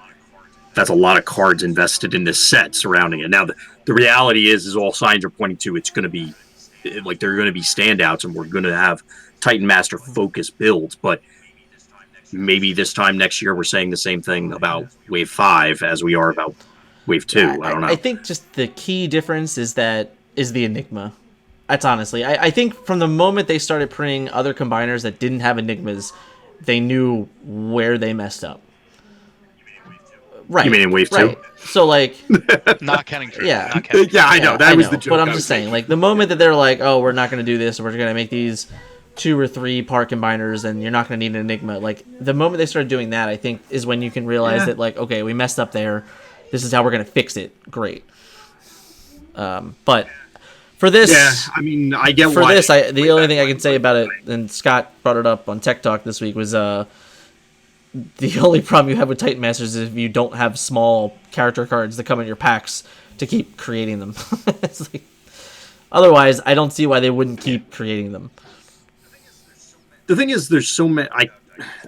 that's a lot of cards invested in this set surrounding it. Now, the reality is all signs are pointing to it's going to be like they're going to be standouts, and we're going to have Titan Master focus builds. But maybe this time next year, we're saying the same thing about Wave 5 as we are about Wave 2. Yeah, I don't know. I think just the key difference is the Enigma. That's honestly, I think from the moment they started printing other combiners that didn't have Enigmas, they knew where they messed up. Right. You mean in Wave 2? Right. So, like... Not counting Drew. Yeah. Not counting Yeah, I know. That was the joke. But I'm just saying, like, the moment that they're like, oh, we're not going to do this, we're going to make these 2 or 3 part combiners, and you're not going to need an Enigma. Like, the moment they started doing that, I think, is when you can realize that, like, okay, we messed up there. This is how we're going to fix it. Great. But for this... Yeah, I mean, I get for why. this, the only thing I can say about it, and Scott brought it up on Tech Talk this week, was the only problem you have with Titan Masters is if you don't have small character cards that come in your packs to keep creating them. It's like, otherwise, I don't see why they wouldn't keep creating them. The thing is, there's so many.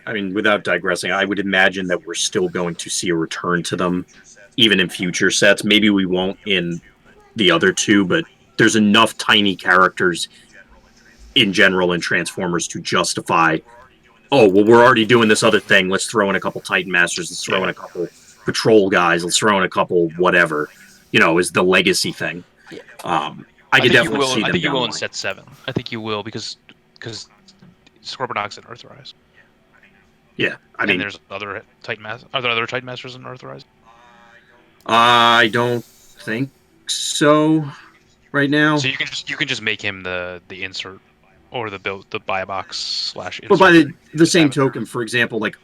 I mean, without digressing, I would imagine that we're still going to see a return to them, even in future sets. Maybe we won't in the other two, but there's enough tiny characters in general in Transformers to justify, oh, well, we're already doing this other thing. Let's throw in a couple Titan Masters. Let's throw in a couple Patrol guys. Let's throw in a couple whatever, is the legacy thing. I could definitely see them. I think you will in line. set 7. I think you will because Scorponok's and Earthrise. Yeah, I mean, and there's other Titan Masters. Are there other Titan Masters in Earthrise? I don't think so right now. So you can just make him the insert or the buy box / insert. But by the same token, for example, like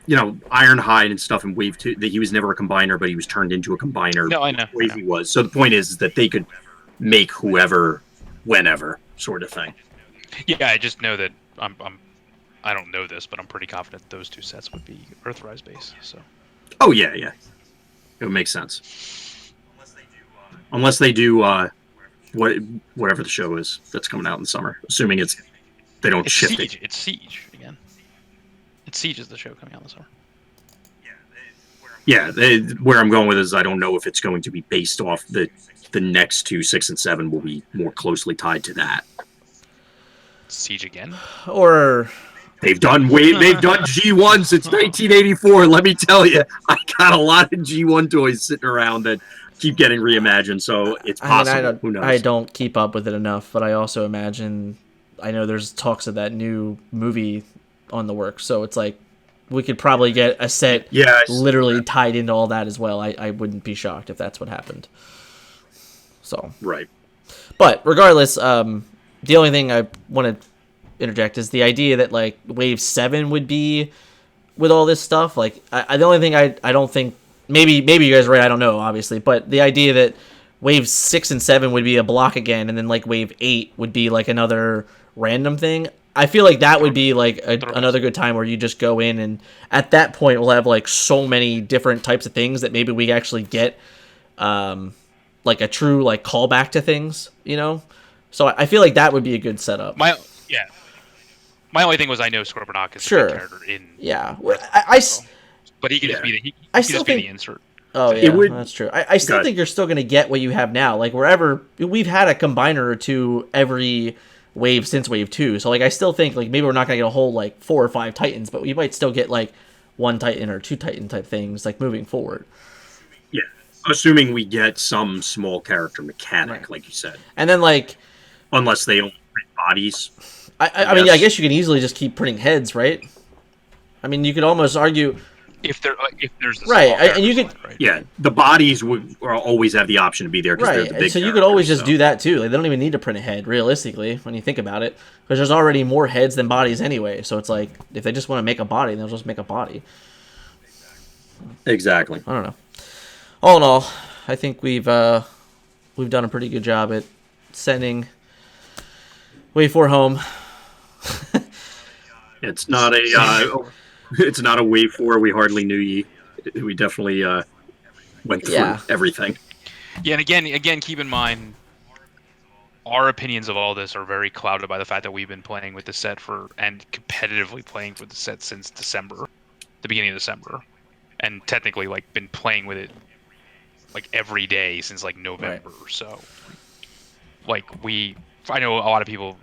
Ironhide and stuff in Wave 2, that he was never a combiner, but he was turned into a combiner. No, I know. Wave he was. So the point is that they could make whoever, whenever, sort of thing. Yeah, I just know that I don't know this, but I'm pretty confident those 2 sets would be Earthrise base. So. Oh yeah. It would make sense. Unless they do whatever the show is that's coming out in the summer, assuming they don't shift Siege. it. It's Siege again. It's Siege is the show coming out in the summer. Yeah, where I'm going with is I don't know if it's going to be based off the next 2, 6 and 7 will be more closely tied to that. Siege again? Or they've done G1 since 1984. Let me tell you, I got a lot of G1 toys sitting around that keep getting reimagined, so it's possible. Who knows? I don't keep up with it enough, but I also imagine I know there's talks of that new movie on the works, so it's like we could probably get a set literally tied into all that as well. I wouldn't be shocked if that's what happened. So right. But regardless, the only thing I want to interject is the idea that like Wave 7 would be with all this stuff. Like the only thing I don't think, maybe you guys are right, I don't know, obviously, but the idea that Wave 6 and 7 would be a block again, and then like Wave 8 would be like another random thing. I feel like that would be like another good time where you just go in, and at that point we'll have like so many different types of things that maybe we actually get like a true like callback to things, So I feel like that would be a good setup. My only thing was I know Scorponok is a good character in. Yeah, but he could just be the the insert. Oh yeah, that's true. I still think you're still going to get what you have now. Like wherever we've had a combiner or two every wave since Wave 2, so like I still think like maybe we're not going to get a whole like 4 or 5 Titans, but we might still get like 1 Titan or 2 Titan type things like moving forward. Yeah, assuming we get some small character mechanic, like you said, and then like unless they only print bodies. I mean, I guess you can easily just keep printing heads, right? I mean, you could almost argue if there's a right, and you could yeah, the bodies would always have the option to be there because they're the big. So you could always just do that too. Like they don't even need to print a head realistically when you think about it, because there's already more heads than bodies anyway. So it's like if they just want to make a body, they'll just make a body. Exactly. I don't know. All in all, I think we've done a pretty good job at sending Wait for home. It's not a wait for. We hardly knew ye. We definitely went through everything. Yeah, and again, keep in mind, our opinions of all this are very clouded by the fact that we've been playing with the set and competitively playing with the set since December, the beginning of December, and technically like been playing with it like every day since like November. Right. So, like I know a lot of people,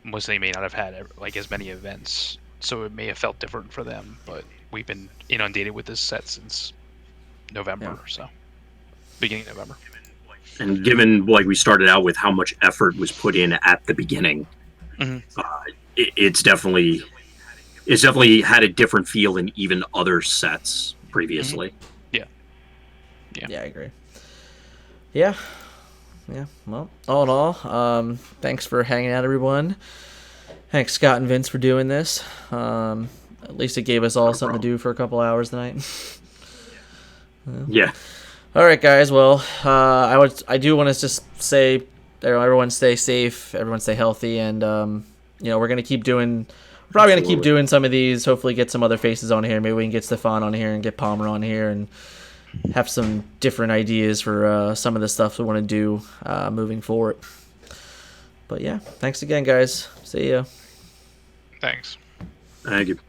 mostly may not have had like as many events, so it may have felt different for them. But we've been inundated with this set since November, so beginning of November. And given like we started out with how much effort was put in at the beginning, it's definitely had a different feel than even other sets previously. Yeah, I agree. Yeah. Well, all in all, thanks for hanging out, everyone. Thanks, Scott and Vince, for doing this. At least it gave us all something to do for a couple hours tonight. Yeah. All right, guys. Well, I do want to just say, everyone stay safe, everyone stay healthy, and we're gonna keep doing. We're probably gonna keep doing some of these. Hopefully, get some other faces on here. Maybe we can get Stefan on here and get Palmer on here and have some different ideas for some of the stuff we want to do moving forward. But yeah, thanks again, guys. See ya. Thanks. Thank you.